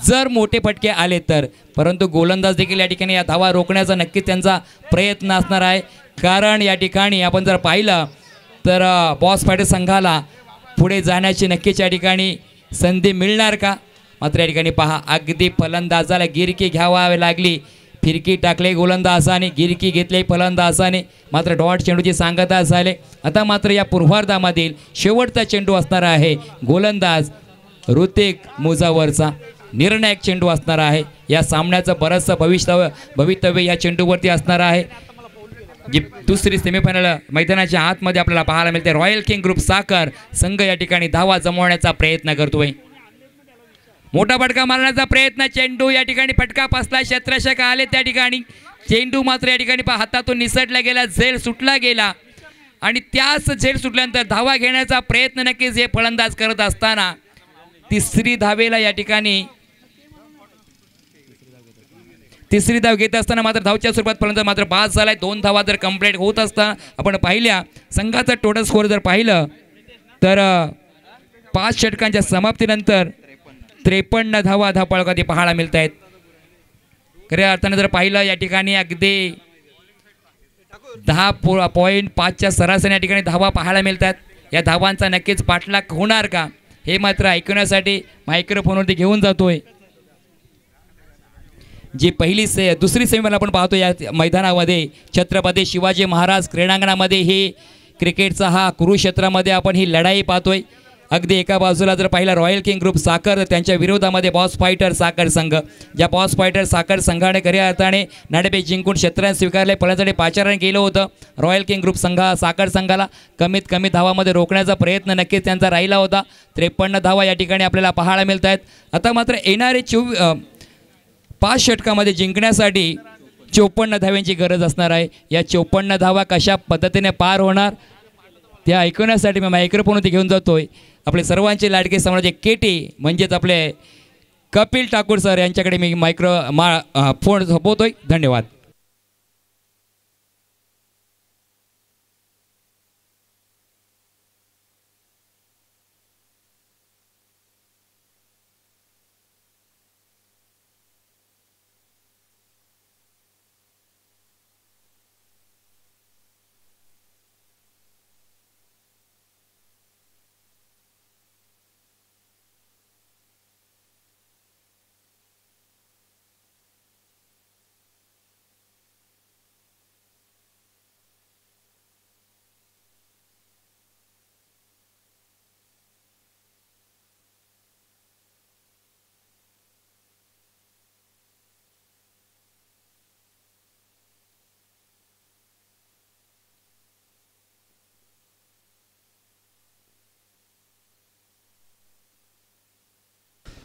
जर मोठे फटके आले तर, परंतु गोलंदाज देखील या ठिकाणी या धावा रोखण्याचा नक्कीच त्यांचा प्रयत्न असणार आहे. कारण या ठिकाणी आपण जर पाहिलं तर बॉस फायटर संघाला पुढे जाण्याची नक्कीच या ठिकाणी संधी मिळणार का. मात्र या ठिकाणी पहा अगदी फलंदाजाला गिरकी घ्यावी लागली. फिरकी टाकले गोलंदाजाने, गिरकी घेतली फलंदाजाने, मात्र डॉट चेंडूची सांगता झाले. आता मात्र या पूर्वार्धामधील शेवटचा चेंडू असणार आहे गोलंदाज ऋतिक मुजावरचा. निर्णायक चेंडू असणार आहे. या सामन्याचं बरंचसं भवितव्य या चेंडूवरती असणार आहे. जी दुसरी सेमीफायनल मैदानाच्या आतमध्ये आपल्याला पाहायला मिळते. रॉयल किंग ग्रुप साखर संघ या ठिकाणी धावा जमवण्याचा प्रयत्न करतोय. मोठा फटका मारण्याचा प्रयत्न, चेंडू या ठिकाणी फटका पासला, क्षेत्ररक्षक आले त्या ठिकाणी. चेंडू मात्र या ठिकाणी हातातून निसटला गेला, झेल सुटला गेला आणि त्याच झेल सुटल्यानंतर धावा घेण्याचा प्रयत्न नक्कीच हे फलंदाज करत असताना तिसरी धावेला या ठिकाणी तिसरी धाव घेत असताना मात्र धावच्या स्वरूपात फलंदाज मात्र बाद झालाय. 2 धावा जर कंप्लीट होत असता आपण पाहिल्या संघाचा टोटल स्कोअर जर पाहिलं तर 5 षटकांच्या समाप्तीनंतर 53 धावा धावपळकाती पाहायला मिळत आहेत. खऱ्या अर्थाने जर पाहिलं या ठिकाणी अगदी 10.5च्या सरासरी या ठिकाणी धावा पाहायला मिळतात. या धावांचा नक्कीच पाठलाग होणार का हे मात्र ऐकण्यासाठी मायक्रोफोनवरती घेऊन जातोय. जी दुसरी सेमीफायनल आपण पाहतो या मैदानामध्ये छत्रपती शिवाजी महाराज क्रीडांगणामध्ये ही क्रिकेटचा हा कुरुक्षेत्रामध्ये आपण ही लढाई पाहतोय. अगदी एका बाजूला जर पाहिला रॉयल किंग ग्रुप साखर, त्यांच्या विरोधामध्ये बॉस फायटर साखर संघ. ज्या बॉस फायटर साखर संघाने खऱ्या अर्थाने नाणेफेक जिंकून क्षेत्राने स्वीकारले, फलंदाजी पाचारण केलं होतं. रॉयल किंग ग्रुप साखर संघाला कमीत कमी धावामध्ये रोखण्याचा प्रयत्न नक्कीच त्यांचा राहिला होता. 53 धावा या ठिकाणी आपल्याला पाहायला मिळत आहेत. आता मात्र येणारे 5 षटकामध्ये जिंकण्यासाठी 54 धाव्यांची गरज असणार आहे. या 54 धावा कशा पद्धतीने पार होणार त्या ऐकवण्यासाठी मी मायक्रोफोनवरती घेऊन जातोय आपले सर्वांचे लाडके समाजाचे केटी म्हणजेच आपले कपिल ठाकूर सर यांच्याकडे मी फोन सोपवतोय. धन्यवाद.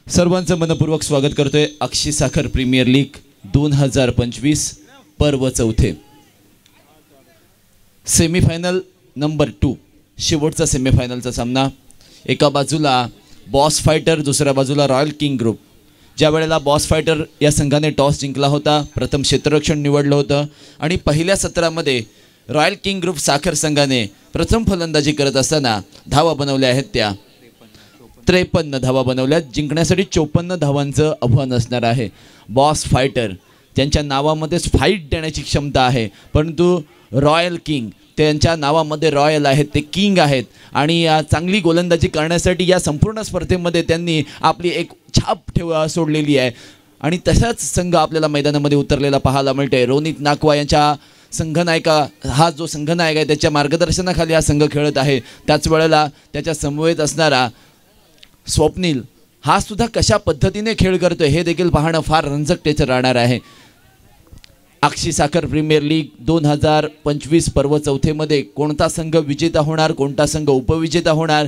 सर्वांचं मनपूर्वक स्वागत करतोय अक्षी साखर प्रीमियर लीग 2025 पर्व चौथे सेमीफायनल नंबर 2 शेवटचा सेमीफायनलचा सामना. एका बाजूला बॉस फायटर, दुसऱ्या बाजूला रॉयल किंग ग्रुप. ज्या वेळेला बॉस फायटर या संघाने टॉस जिंकला होता, प्रथम क्षेत्ररक्षण निवडलं होतं आणि पहिल्या सत्रामध्ये रॉयल किंग ग्रुप साखर संघाने प्रथम फलंदाजी करत असताना धावा बनवल्या आहेत त्या 53 धावा बनवल्या. जिंकण्यासाठी 54 धावांचं आव्हान असणार आहे. बॉस फायटर त्यांच्या नावामध्येच फाईट देण्याची क्षमता आहे, परंतु रॉयल किंग त्यांच्या नावामध्ये रॉयल आहेत, ते किंग आहेत आणि चांगली गोलंदाजी करण्यासाठी या संपूर्ण स्पर्धेमध्ये त्यांनी आपली एक छाप सोडलेली आहे आणि तसाच संघ आपल्याला मैदानामध्ये उतरलेला पाहायला मिळतोय. रोनित नाकवा यांच्या संघनायका, हा जो संघनायक आहे त्याच्या मार्गदर्शनाखाली हा संघ खेळत आहे. त्याच वेळेला त्याच्या समवेत असणारा स्वप्नील हा सुद्धा कशा पद्धतीने खेळ करतोय हे देखील पाहणं फार रंजक त्याचं राहणार आहे. अक्षी साखर प्रीमियर लीग 2025 पर्व चौथेमध्ये कोणता संघ विजेता होणार, कोणता संघ उपविजेता होणार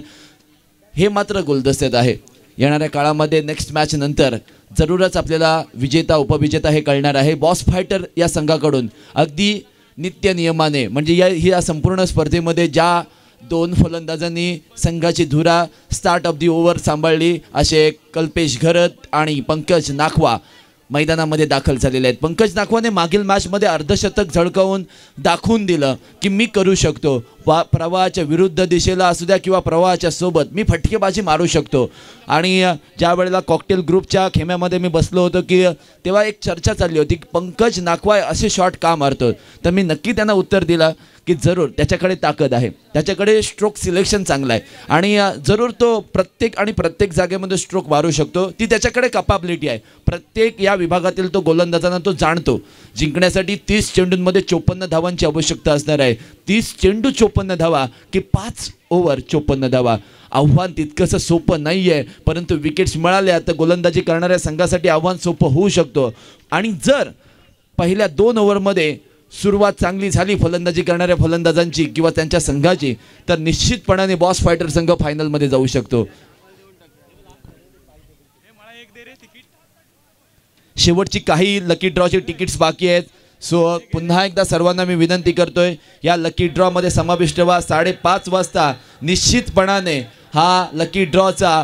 हे मात्र गुलदस्त्यात आहे. येणाऱ्या काळामध्ये नेक्स्ट मॅच नंतर जरूरच आपल्याला विजेता उपविजेता हे कळणार आहे. बॉस फायटर या संघाकडून अगदी नित्य नियमाने म्हणजे या संपूर्ण स्पर्धेमध्ये ज्या 2 फलंदाजांनी संघाची धुरा स्टार्ट ऑफ दी ओव्हर सांभाळली असे कल्पेश घरत आणि पंकज नाखवा मैदानामध्ये दाखल झालेले आहेत. पंकज नाखवाने मागील मॅचमध्ये अर्धशतक झळकावून दाखवून दिलं की मी करू शकतो. प्रवाहाच्या विरुद्ध दिशेला असू द्या किंवा प्रवाहाच्या सोबत मी फटकेबाजी मारू शकतो. आणि ज्या वेळेला कॉकटेल ग्रुपच्या खेम्यामध्ये मी बसलो होतो की तेव्हा एक चर्चा चालली होती की पंकज नाखवा असे शॉट का मारतो, तर मी नक्की त्यांना उत्तर दिलं की जरूर त्याच्याकडे ताकद आहे, त्याच्याकडे स्ट्रोक सिलेक्शन चांगलं आहे आणि जरूर तो प्रत्येक जागेमध्ये स्ट्रोक मारू शकतो. ती त्याच्याकडे कॅपॅबिलिटी आहे. प्रत्येक या विभागातील तो गोलंदाजांना तो जाणतो. जिंकण्यासाठी 30 चेंडूंमध्ये 54 धावांची आवश्यकता असणार आहे. 30 चेंडू 54 धावा की 5 ओव्हर 54 धावा. आव्हान तितकंसं सोपं नाही आहे, परंतु विकेट्स मिळाल्या तर गोलंदाजी करणाऱ्या संघासाठी आव्हान सोपं होऊ शकतो. आणि जर पहिल्या 2 ओव्हरमध्ये सुरुवात चांगली झाली फलंदाजी करणाऱ्या फलंदाजांची किंवा त्यांच्या संघाची तर निश्चितपणाने बॉस फायटर संघ फायनलमध्ये जाऊ शकतो. शेवटची काही लकी ड्रॉची तिकीट्स बाकी आहेत. सो पुन्हा एकदा सर्वांना मी विनंती करतोय या लकी ड्रॉमध्ये समाविष्ट व्हा. 5:30 वाजता निश्चितपणाने हा लकी ड्रॉचा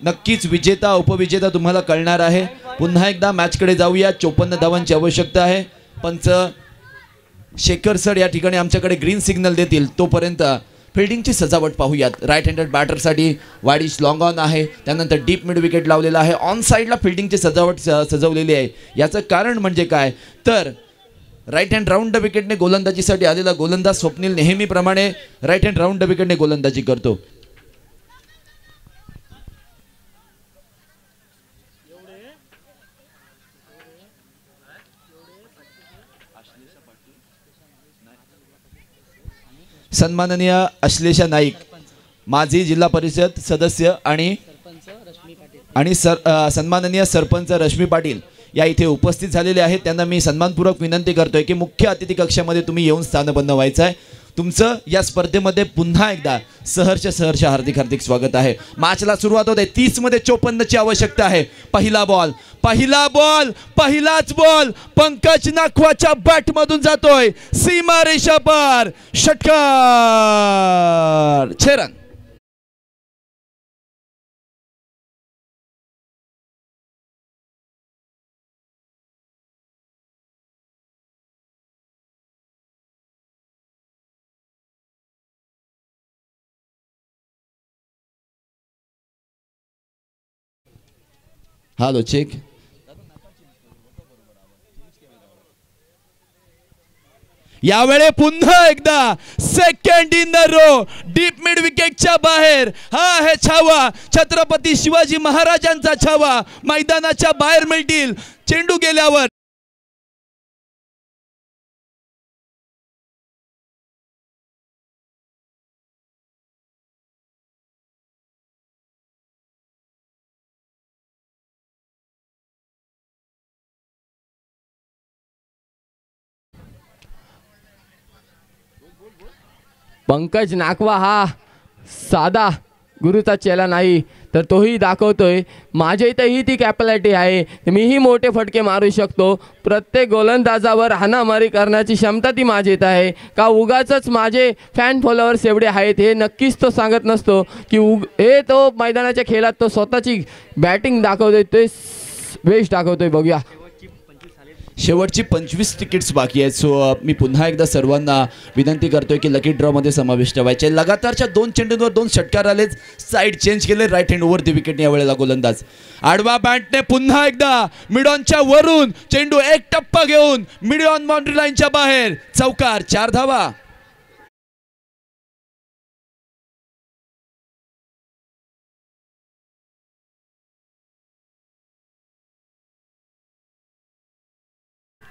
नक्कीच विजेता उपविजेता तुम्हाला कळणार आहे. पुन्हा एकदा मॅचकडे जाऊया. 54 धावांची आवश्यकता आहे. पंच शेखर सर या ठिकाणी आमच्याकडे ग्रीन सिग्नल देतील तोपर्यंत फिल्डिंगची सजावट पाहूयात. राईट हँडेड बॅटरसाठी वाडिश लॉंग ऑन आहे, त्यानंतर डीप मिड विकेट लावलेला आहे. ऑन साईडला फिल्डिंगची सजावट सजवलेली आहे. याचं कारण म्हणजे काय तर राईट हँड राऊंड द विकेटने गोलंदाजीसाठी आलेला गोलंदाज स्वप्नील नेहमीप्रमाणे राईट हँड राऊंड द विकेटने गोलंदाजी करतो. सन्माननीय अश्लेषा नाईक माजी जिल्हा परिषद सदस्य आणि सन्माननीय सरपंच रश्मी पाटील या इथे उपस्थित झालेले आहेत. त्यांना मी सन्मानपूर्वक विनंती करतोय की मुख्य अतिथी कक्षामध्ये तुम्ही येऊन स्थानबद्ध व्हायचं आहे. तुमचं या स्पर्धेमध्ये पुन्हा एकदा सहर्ष हार्दिक स्वागत आहे। मॅचला सुरुवात होते 30 मध्ये 54 ची आवश्यकता आहे। पहिला बॉल पहिलाच बॉल पंकज नाखवाच्या बॅट मधून जातोय सीमा रेषा पार, षटकार, 6 रन। Hello check. यावेळे पुन्हा एकदा second in the row deep mid विकेटच्या बाहेर हा आहे छावा, छत्रपती शिवाजी महाराजांचा छावा मैदानाच्या बाहेर मिळतील चेंडू गेल्यावर। पंकज नाकवा हा साधा गुरुचा चेला नाही, तर तोही दाखवतोय माझ्या इथंही ती कॅपॅसिटी आहे, मीही मोठे फटके मारू शकतो। प्रत्येक गोलंदाजावर हाणामारी करण्याची क्षमता ती माझ्या इथं आहे। का उगाच माझे फॅन फॉलोअर्स एवढे आहेत हे नक्कीच तो सांगत नसतो की हे तो मैदानाच्या खेळात तो स्वतःची बॅटिंग दाखवतोय, ते बेस्ट दाखवतोय। बघूया शेवटची 25 तिकीट्स बाकी आहेत। सो मी पुन्हा एकदा सर्वांना विनंती करतोय की लकी ड्रॉ मध्ये समाविष्ट व्हायचे। लगातारच्या 2 चेंडूंवर 2 षटकार आलेच, साईड चेंज केले, right hand over the wicket यावेळेला गोलंदाज आडवा बॅटने पुन्हा एकदा मिड ऑनच्या वरून चेंडू एक टप्पा घेऊन मिड ऑन बाउंड्री लाईनच्या बाहेर, चौकार, 4 धावा।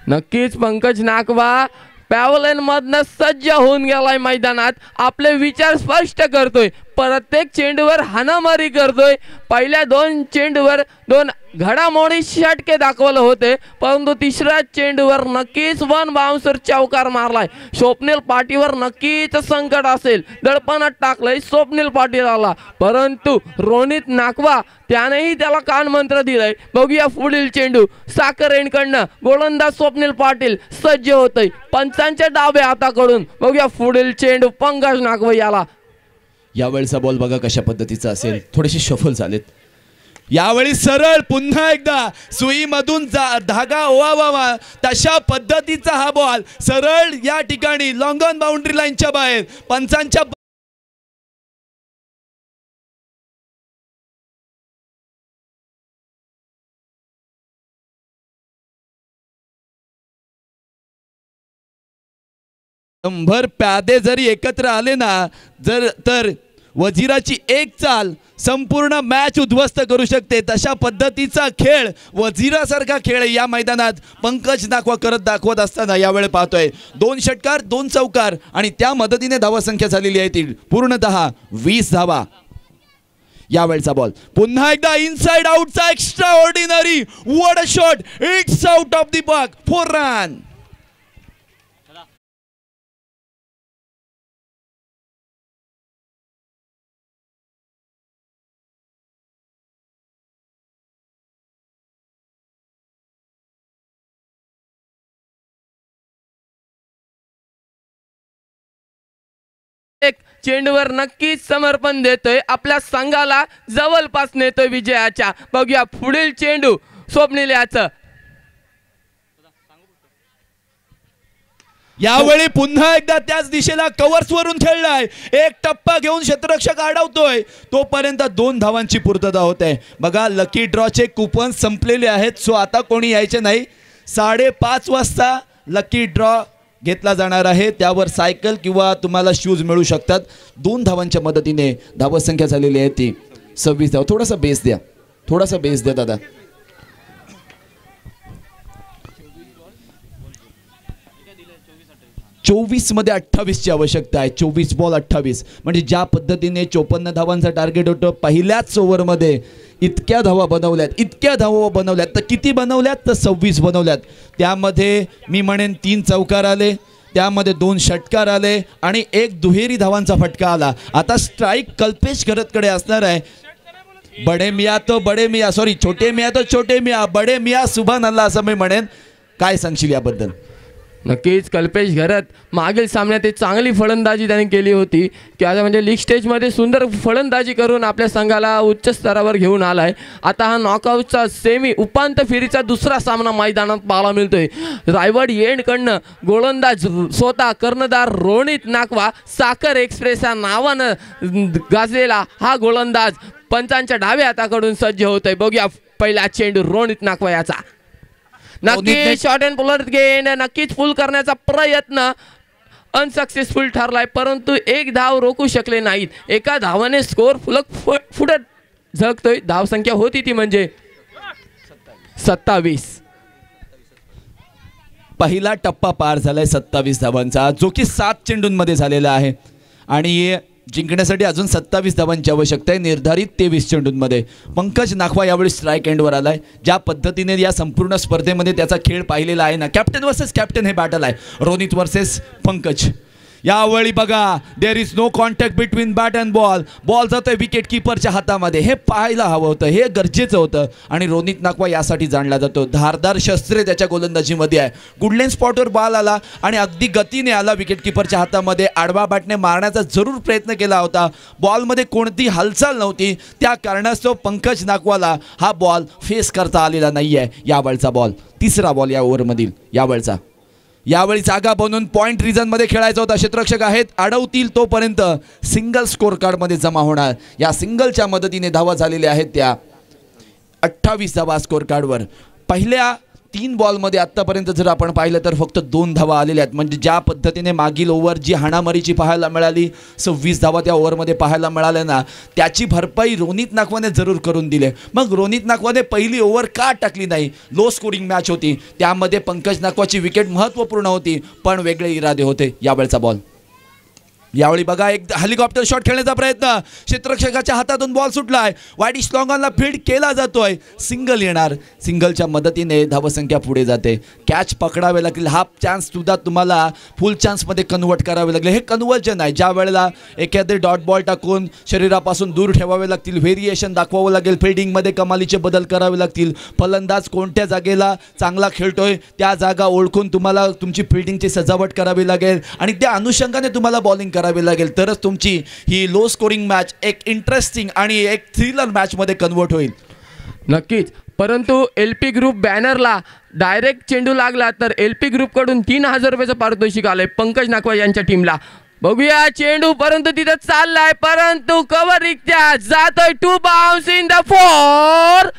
नक्कीच पंकज नाकवा पॅव्हलियन मधनं सज्ज होऊन गेलाय मैदानात, आपले विचार स्पष्ट करतोय, प्रत्येक चेंडूवर हाणामारी करतोय। पहिल्या 2 चेंडूवर 2 घडामोडी षटके दाखवले होते, परंतु तिसऱ्या चेंडूवर नक्कीच 1 बाउन्सर चौकार मारलाय। स्वप्नील पाटीवर नक्कीच संकट असेल, दडपणात टाकलंय स्वप्नील पाटीलला, परंतु रोनित नाकवा त्यानेही त्याला कानमंत्र दिलंय। बघूया पुढील चेंडू साखर एंडकडनं गोलंदाज स्वप्नील पाटील सज्ज होतोय पंचांच्या डाव्या हाताकडून। बघूया पुढील चेंडू पंकज नाकवा याला। यावेळचा बॉल बघा कशा पद्धतीचा असेल, थोडेसे शफल झालेत। यावेळी सरळ पुन्हा एकदा सुईमधून धागा ओवावा तशा पद्धतीचा हा बॉल सरळ या ठिकाणी लॉंग ऑन बाउंड्री लाईनच्या बाहेर पंचांच्या शंभर प्यादे जरी एकत्र आले ना तर वजीराची एक चाल संपूर्ण मॅच उद्ध्वस्त करू शकते। तशा पद्धतीचा खेळ, वजीरासारखा खेळ या मैदानात पंकज नाकवा करत दाखवत असताना यावेळी पाहतोय 2 षटकार 2 चौकार आणि त्या मदतीने धावा संख्या झालेली आहे ती पूर्णतः 20 धावा। यावेळचा बॉल पुन्हा एकदा इनसाइड आउटचा extra ordinary what a shot, it's out of the park, 4 run. एक चेंडूवर नक्कीच समर्पण देतोय, आपल्या संघाला जवळपास नेतोय विजयाच्या। बघूया पुढील चेंडू स्वप्नील याचं। यावेळी पुन्हा एकदा त्याच दिशेला कव्हर्स वरून खेळलाय, एक टप्पा घेऊन क्षेत्ररक्षक अडवतोय, तोपर्यंत 2 धावांची पूर्तता होते। बघा लकी ड्रॉचे कुपन संपलेले आहेत, सो आता कोणी यायचे नाही। 5:30 वाजता लकी ड्रॉ घेतला जाणार आहे, त्यावर सायकल किंवा तुम्हाला शूज मिळू शकतात। 2 धावांच्या मदतीने धावसंख्या झालेली आहे ती 26 धावा। थोडासा बेस द्या दादा। 24 मध्ये 28 ची आवश्यकता आहे। 24 बॉल 28 म्हणजे ज्या पद्धतीने 54 धावांचा टार्गेट होतं, पहिल्याच ओव्हरमध्ये इतक्या धावा बनवल्यात तर किती बनवल्यात तर 26 बनवल्यात। त्यामध्ये मी म्हणेन 3 चौकार आले, त्यामध्ये 2 षटकार आले आणि 1 दुहेरी धावांचा फटका आला. आता स्ट्राईक कल्पेश घरतकडे असणार आहे. बडे मिया तो बडे मिया, सॉरी छोटे मिया तो छोटे मिया, बडे मिया सुभान अल्लाह असं मी म्हणेन. काय सांगशील याबद्दल? नक्कीच कल्पेश घरत मागील सामन्यात एक चांगली फलंदाजी त्यांनी केली होती की आता म्हणजे लीग स्टेजमध्ये सुंदर फलंदाजी करून आपल्या संघाला उच्च स्तरावर घेऊन आलाय. आता हा नॉकआउटचा सेमी उपांत्य फेरीचा दुसरा सामना मैदानात पाहायला मिळतोय. रायवड एंडकडनं गोलंदाज स्वतः कर्णधार रोनित नाकवा साखर एक्सप्रेस या नावानं गाजलेला हा गोलंदाज पंचांच्या डाव्या हाताकडून सज्ज होतोय. बघूया पहिला चेंडू रोनित नाकवा याचा. नक्कीच शॉर्ट अँड बॉलर गेन नक्कीच फुल करण्याचा प्रयत्न अनसक्सेसफुल ठरलाय, परंतु 1 धाव रोखू शकले नाहीत. एका धावाने स्कोर पुढे झळकतोय. धावसंख्या होती ती म्हणजे 27. पहिला टप्पा पार झालाय 27 धावांचा, जो की 7 चेंडूंमध्ये झालेला आहे आणि जिंकण्यासाठी अजून 27 धावांची आवश्यकता आहे निर्धारित 23 चेंडूंमध्ये. पंकज नाखवा यावेळी स्ट्राईक एंडवर आलाय. ज्या पद्धतीने या संपूर्ण स्पर्धेमध्ये त्याचा खेळ पाहिलेला आहे ना, कॅप्टन वर्सेस कॅप्टन हे बॅटल आहे, रोनित वर्सेस पंकज. यावेळी बघा there is no contact between bat and ball. Ball जातोय विकेट किपरच्या हातामध्ये, हे पाहायला हवं होतं, हे गरजेचं होतं आणि रोनित नाकवा यासाठी जाणला जातो. धारदार शस्त्रे त्याच्या गोलंदाजीमध्ये आहे. गुडलेन स्पॉटवर बॉल आला आणि अगदी गतीने आला विकेट किपरच्या हातामध्ये. आडवा बॅटने मारण्याचा जरूर प्रयत्न केला होता, बॉलमध्ये कोणती हालचाल नव्हती, त्या कारणास्तव पंकज नाकवाला हा बॉल फेस करता आलेला नाही आहे. यावेळचा बॉल, तिसरा बॉल या ओव्हरमधील यावेळचा. यावेळी जागा बनवून पॉइंट रिझनमध्ये खेळायचा होता. क्षेत्ररक्षक आहेत, अडवतील तोपर्यंत सिंगल स्कोर कार्डमध्ये जमा होणार. या सिंगलच्या मदतीने धावा झालेल्या आहेत त्या 28 धावा स्कोर कार्डवर. पहिल्या 3 बॉलमध्ये आत्तापर्यंत जर आपण पाहिलं तर फक्त 2 धावा आलेल्या आहेत. म्हणजे ज्या पद्धतीने मागील ओव्हर जी हाणामारीची पाहायला मिळाली, 26 धावा त्या ओव्हरमध्ये पाहायला मिळाल्या ना, त्याची भरपाई रोनित नाकवाने जरूर करून दिले. मग रोनित नाकवाने पहिली ओव्हर का टाकली नाही? लो स्कोरिंग मॅच होती, त्यामध्ये पंकज नाकवाची विकेट महत्त्वपूर्ण होती, पण वेगळे इरादे होते. यावेळचा बॉल, यावेळी बघा एक हेलिकॉप्टर शॉट खेळण्याचा प्रयत्न, क्षेत्ररक्षकाच्या हातातून बॉल सुटलाय, वाईट स्लॉंगनला फील्ड केला जातोय, सिंगल येणार. सिंगलच्या मदतीने धावसंख्या पुढे जाते. कॅच पकडावे लागतील, हाफ चान्स सुद्धा तुम्हाला फुल चान्समध्ये कन्वर्ट करावे लागले. हे कन्वर्जन आहे, ज्या वेळेला एखादे डॉट बॉल टाकून शरीरापासून दूर ठेवावे लागतील, व्हेरिएशन दाखवावं लागेल, फिल्डिंगमध्ये कमालीचे बदल करावे लागतील. फलंदाज कोणत्या जागेला चांगला खेळतोय त्या जागा ओळखून तुम्हाला तुमची फिल्डिंगची सजावट करावी लागेल आणि त्या अनुषंगाने तुम्हाला बॉलिंग करावी लागेल, तरच तुमची ही लो स्कोरिंग मॅच एक इंटरेस्टिंग आणि एक थ्रिलर मॅचमध्ये कन्वर्ट होईल. नक्कीच, परंतु LP ग्रुप बॅनरला डायरेक्ट चेंडू लागला तर LP ग्रुपकडून 3000 रुपयाचं पारितोषिक आलंय पंकज नाकवा यांच्या टीमला. बघूया चेंडू, परंतु तिथं चाललाय, परंतु कव्हर रित्या जातोय. 2 bounce in the 4.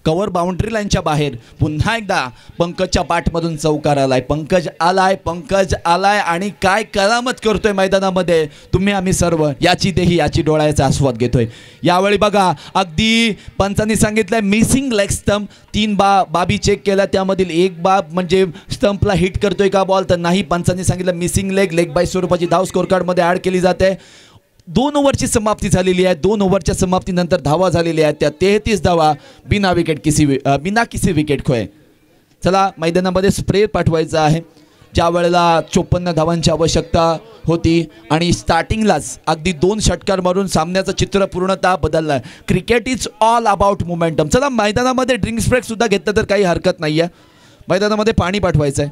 Cover boundary लाईनच्या बाहेर पुन्हा एकदा पंकजच्या पाठमधून चौकार आलाय. पंकज आलाय आणि काय करामत करतोय मैदानामध्ये, तुम्ही आम्ही सर्व याची देही याची डोळ्याचा आस्वाद घेतोय. यावेळी बघा अगदी पंचांनी सांगितलंय मिसिंग लेग स्टंप. 3 बाबी चेक केल्या, त्यामधील एक बाब म्हणजे स्टंपला हिट करतोय का बॉल, तर नाही. पंचांनी सांगितलं मिसिंग लेग बाय स्वरूपाची धाव स्कोर कार्डमध्ये ॲड केली जाते. 2 ओव्हरची समाप्ती झालेली आहे. 2 ओव्हरच्या समाप्तीनंतर धावा झालेल्या आहेत त्या 33 धावा बिना किसी विकेट खोये. चला मैदानामध्ये स्प्रे पाठवायचा आहे. ज्या वेळेला 54 धावांची आवश्यकता होती आणि स्टार्टिंगलाच अगदी 2 षटकार मारून सामन्याचं चित्र पूर्णतः बदललं. Cricket is all about momentum. चला मैदानामध्ये ड्रिंक्स ब्रेक सुद्धा घेतलं तर काही हरकत नाही आहे. मैदानामध्ये पाणी पाठवायचं आहे.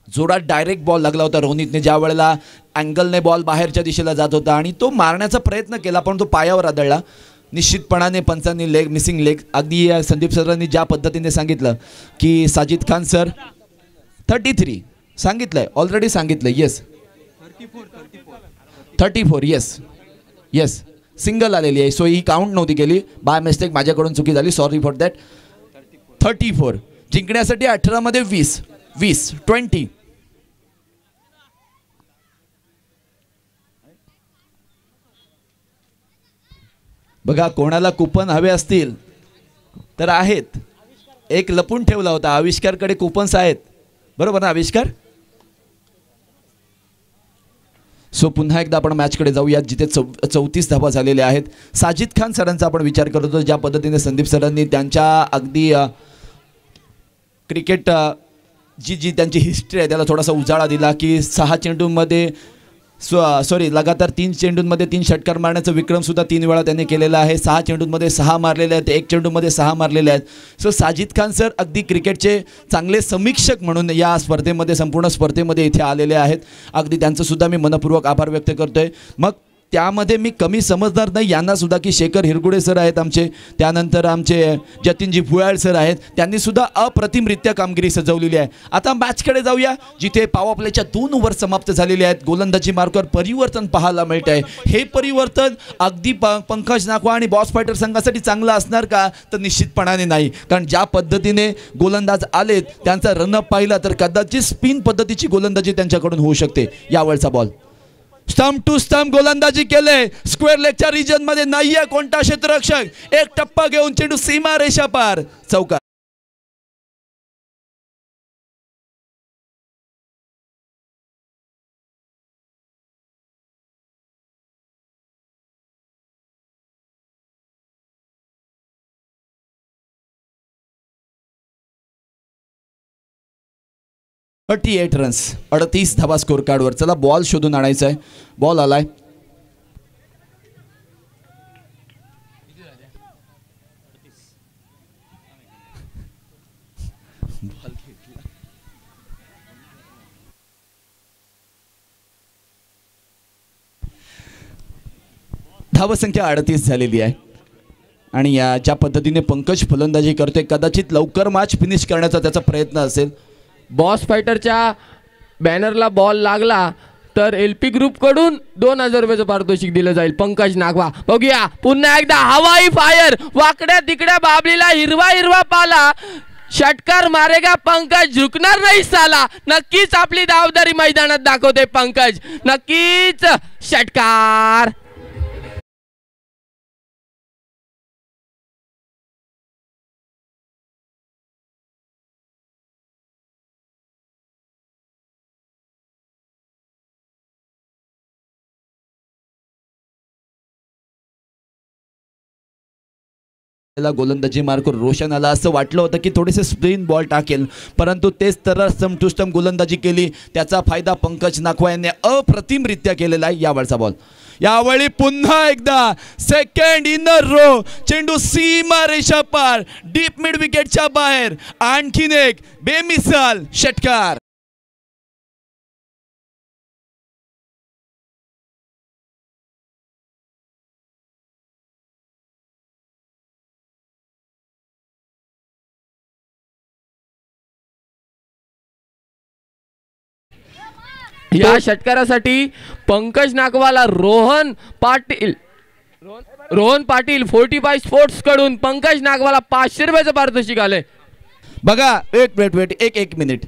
जोरात डायरेक्ट बॉल लागला होता रोनितने, ज्या वेळेला अँगलने बॉल बाहेरच्या दिशेला जात होता आणि तो मारण्याचा प्रयत्न केला पण तो पायावर आदळला. निश्चितपणाने पंचांनी मिसिंग लेग. अगदी संदीप सरांनी ज्या पद्धतीने सांगितलं की साजिद खान सर 33 सांगितलंय, ऑलरेडी सांगितलं. येस 34 येस सिंगल आलेली आहे, सो ही काउंट नव्हती केली, बाय मिस्टेक माझ्याकडून चुकी झाली, सॉरी फॉर दॅट. 34 जिंकण्यासाठी 18 मध्ये 20 20. बघा कोणाला कुपन हवे असतील तर आहेत. एक लपून ठेवला होता, आविष्कारकडे कुपन्स आहेत, बरोबर ना आविष्कार? सो पुन्हा एकदा आपण मॅचकडे जाऊयात जिथे 34 धावा झालेल्या आहेत. साजिद खान सरांचा आपण विचार करत होतो, ज्या पद्धतीने संदीप सरांनी त्यांच्या अगदी क्रिकेट जी त्यांची हिस्ट्री आहे त्याला थोडासा उजाळा दिला की 6 चेंडूंमध्ये लगातार 3 चेंडूंमध्ये 3 षटकार मारण्याचा विक्रमसुद्धा 3 वेळा त्यांनी केलेला आहे. 6 चेंडूंमध्ये 6 मारलेले आहेत, 1 चेंडूमध्ये 6 मारलेले आहेत. सो साजिद खान सर अगदी क्रिकेटचे चांगले समीक्षक म्हणून या स्पर्धेमध्ये संपूर्ण स्पर्धेमध्ये इथे आलेले आहेत. अगदी त्यांचंसुद्धा मी मनपूर्वक आभार व्यक्त करतोय. मग त्यामध्ये मी कमी समजदार नाही यांना सुद्धा की शेखर हिरगुडे सर आहेत आमचे, त्यानंतर आमचे जतीनजी भुयाळ सर आहेत, त्यांनी सुद्धा अप्रतिमरित्या कामगिरी सजवलेली आहे. आता मॅचकडे जाऊया जिथे पॉवर प्लेच्या 2 ओव्हर समाप्त झालेले आहेत. गोलंदाजी मार्गावर परिवर्तन पाहायला मिळत आहे. हे परिवर्तन अगदी पंकज नागवा आणि बॉस फायटर संघासाठी चांगलं असणार का, तर निश्चितपणाने नाही. कारण ज्या पद्धतीने गोलंदाज आलेत त्यांचा रनअप पाहिला तर कदाचित स्पिन पद्धतीची गोलंदाजी त्यांच्याकडून होऊ शकते. यावेळचा बॉल स्टंप टू स्टंप गोलंदाजी केले. स्क्वेअर लेगच्या रिजन मध्ये नाहीये कोणता क्षेत्ररक्षक. एक टप्पा घेऊन चेंडू सीमा रेषा पार चौकार. रन्स 38 धावा स्कोर कार्डवर. चला बॉल शोधून आणायचा आहे. बॉल आलाय. धावसंख्या 38 झालेली आहे आणि या ज्या पद्धतीने पंकज फलंदाजी करतोय कदाचित लवकर मॅच फिनिश करण्याचा त्याचा प्रयत्न असेल. बॉस फायटरच्या बॅनरला बॉल लागला तर LP ग्रुप कडून 2000 रुपयाचं पारितोषिक दिलं जाईल. पंकज नागवा बघूया पुन्हा एकदा हवाई फायर. वाकड्या तिकड्या बाबलीला हिरवा हिरवा पाला. षटकार मारेगा पंकज, झुकणार नाही साला. नक्कीच आपली जबाबदारी मैदानात दाखवते पंकज. नक्कीच षटकार. गोलंदाजी मार्गावर रोशन आला. असं वाटलं होतं की थोडेसे स्पिन बॉल टाकेल, परंतु तेच तर स्टंप टू स्टंप गोलंदाजी केली. त्याचा फायदा पंकज नागवा यांनी अप्रतिमरित्या केलेला आहे. यावेळचा बॉल यावेळी पुन्हा एकदा सेकंड इनर रो. चेंडू सीमा रेषा पार डीप मिड विकेटच्या बाहेर. आणखीन एक बेमिसाल षटकार. या षटकारासाठी पंकज नागवाला रोहन पाटील 45 स्पोर्ट्स कडून पंकज नागवाला 500 रुपयाचं पारितोषिक आलंय. बघा वेट एक मिनिट.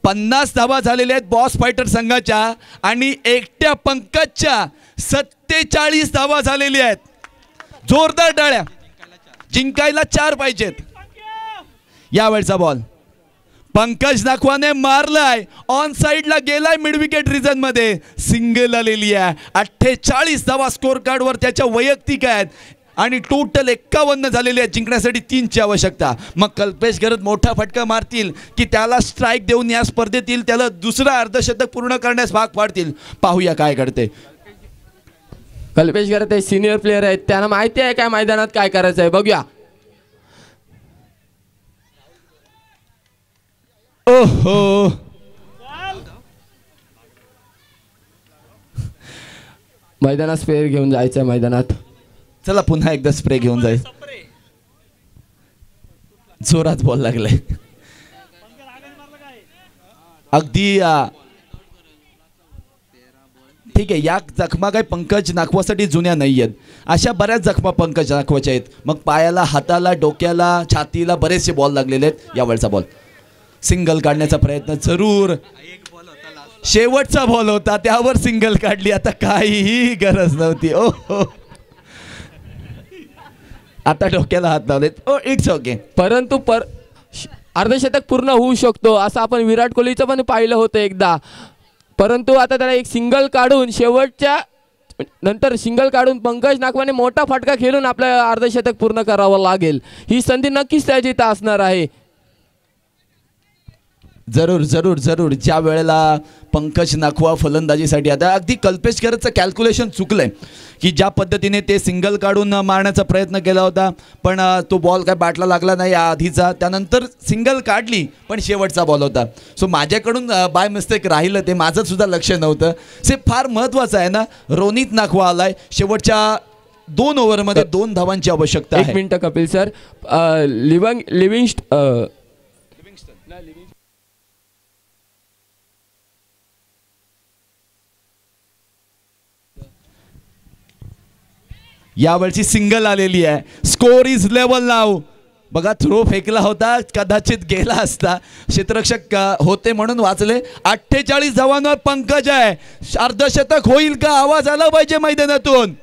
50 धावा झालेल्या आहेत बॉस फायटर संघाच्या आणि एकट्या पंकजच्या 47 धावा झालेल्या आहेत. जोरदार टाळ्या. जिंकायला 4 पाहिजेत. यावेळचा बॉल पंकज नागवाने मारलाय. ऑन साइडला गेलाय मिड विकेट रिजन मध्ये. सिंगल आलेली आहे. 48 धावा स्कोर कार्डवर त्याच्या वैयक्तिक आहेत आणि टोटल 51 झालेले आहेत. जिंकण्यासाठी 3ची आवश्यकता. मग कल्पेश गरज मोठा फटका मारतील की त्याला स्ट्राईक देऊन या स्पर्धेतील त्याला दुसरा अर्धशतक पूर्ण करण्यास भाग पाडतील. पाहूया काय घडते. कल्पेश गरज सिनियर प्लेयर आहेत, त्यांना माहिती आहे काय मैदानात काय करायचं आहे. बघूया. ओहो मैदानात स्प्रे घेऊन जायचं मैदानात. चला पुन्हा एकदा स्प्रे घेऊन जाईल. जोरात बॉल लागलाय. अगदी ठीक आहे. या जखमा काय पंकज नागवासाठी जुन्या नाही आहेत. अशा बऱ्याच जखमा पंकज नागवाच्या आहेत. मग पायाला, हाताला, डोक्याला, छातीला बरेचसे बॉल लागलेले आहेत. यावेळचा बॉल सिंगल काढण्याचा प्रयत्न जरूर. शेवटचा बॉल होता त्यावर सिंगल काढली. आता काहीही गरज नव्हती. ओहो आता डोक्याला हात लावलेत. Oh it's okay. परंतु अर्धशतक पूर्ण होऊ शकतो असं आपण विराट कोहलीचं पण पाहिलं होतं एकदा. परंतु आता त्याला एक सिंगल काढून शेवटच्या नंतर सिंगल काढून पंकज नागवाने मोठा फटका खेळून आपलं अर्धशतक पूर्ण करावं लागेल. ही संधी नक्कीच त्याची इथं असणार आहे. जरूर जरूर जरूर. ज्या वेळेला पंकज नाखवा फलंदाजीसाठी आता अगदी कल्पेश करतचं कॅल्क्युलेशन चुकलंय की ज्या पद्धतीने ते सिंगल काढून मारण्याचा प्रयत्न केला होता पण तो बॉल काय बॅटला लागला नाही आधीचा. त्यानंतर सिंगल काढली पण शेवटचा बॉल होता. सो माझ्याकडून बाय मिस्टेक राहिलं ते माझं सुद्धा लक्ष नव्हतं. से फार महत्त्वाचं आहे ना. रोनित नाखवा आलाय शेवटच्या 2 ओव्हरमध्ये 2 धावांची आवश्यकता आहे. 1 मिनिट कपिल सर. यावेळची सिंगल आलेली आहे. स्कोर इज लेवल नाव. बघा थ्रो फेकला होता कदाचित गेला असता. क्षेत्ररक्षक होते म्हणून वाचले. 48 धावांवर पंकज आहे. अर्धशतक होईल का? आवाज आला पाहिजे मैदानातून.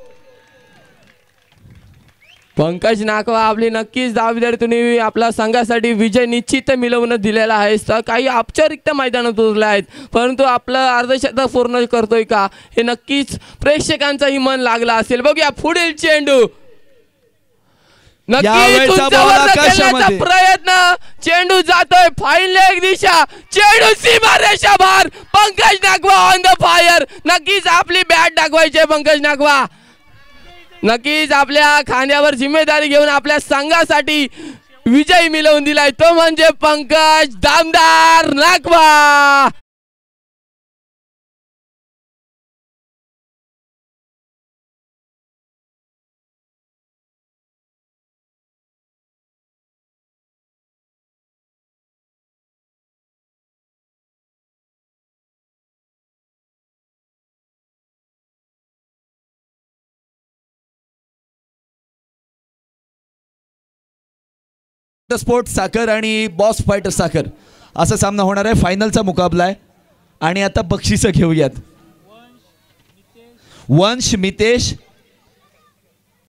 पंकज नाखवा आपली नक्कीच दावेदारी तुम्ही आपल्या संघासाठी विजय निश्चित मिळवून दिलेला आहे. काही औपचारिकता मैदानात उरल्या आहेत परंतु आपलं अर्धशतक पूर्ण करतोय का हे नक्कीच प्रेक्षकांचंही मन लागलं असेल. बघूया पुढील चेंडू. प्रयत्न चेंडू जातोय फाईन लेग दिशा. चेंडू सीमारेषा बाहेर. Pankaj Nakhwa on the fire. नक्कीच आपली बॅट दाखवायची पंकज नाखवा. नक्कीच आपल्या खांद्यावर जिम्मेदारी घेऊन आपल्या संघासाठी विजय मिळवून दिलाय तो म्हणजे पंकज दामदार नाखवा. स्पोर्ट साखर आणि बॉस फायटर साखर असा सामना होणार आहे. फायनलचा मुकाबला आहे आणि आता बक्षिसं घेऊयात. वंश मितेश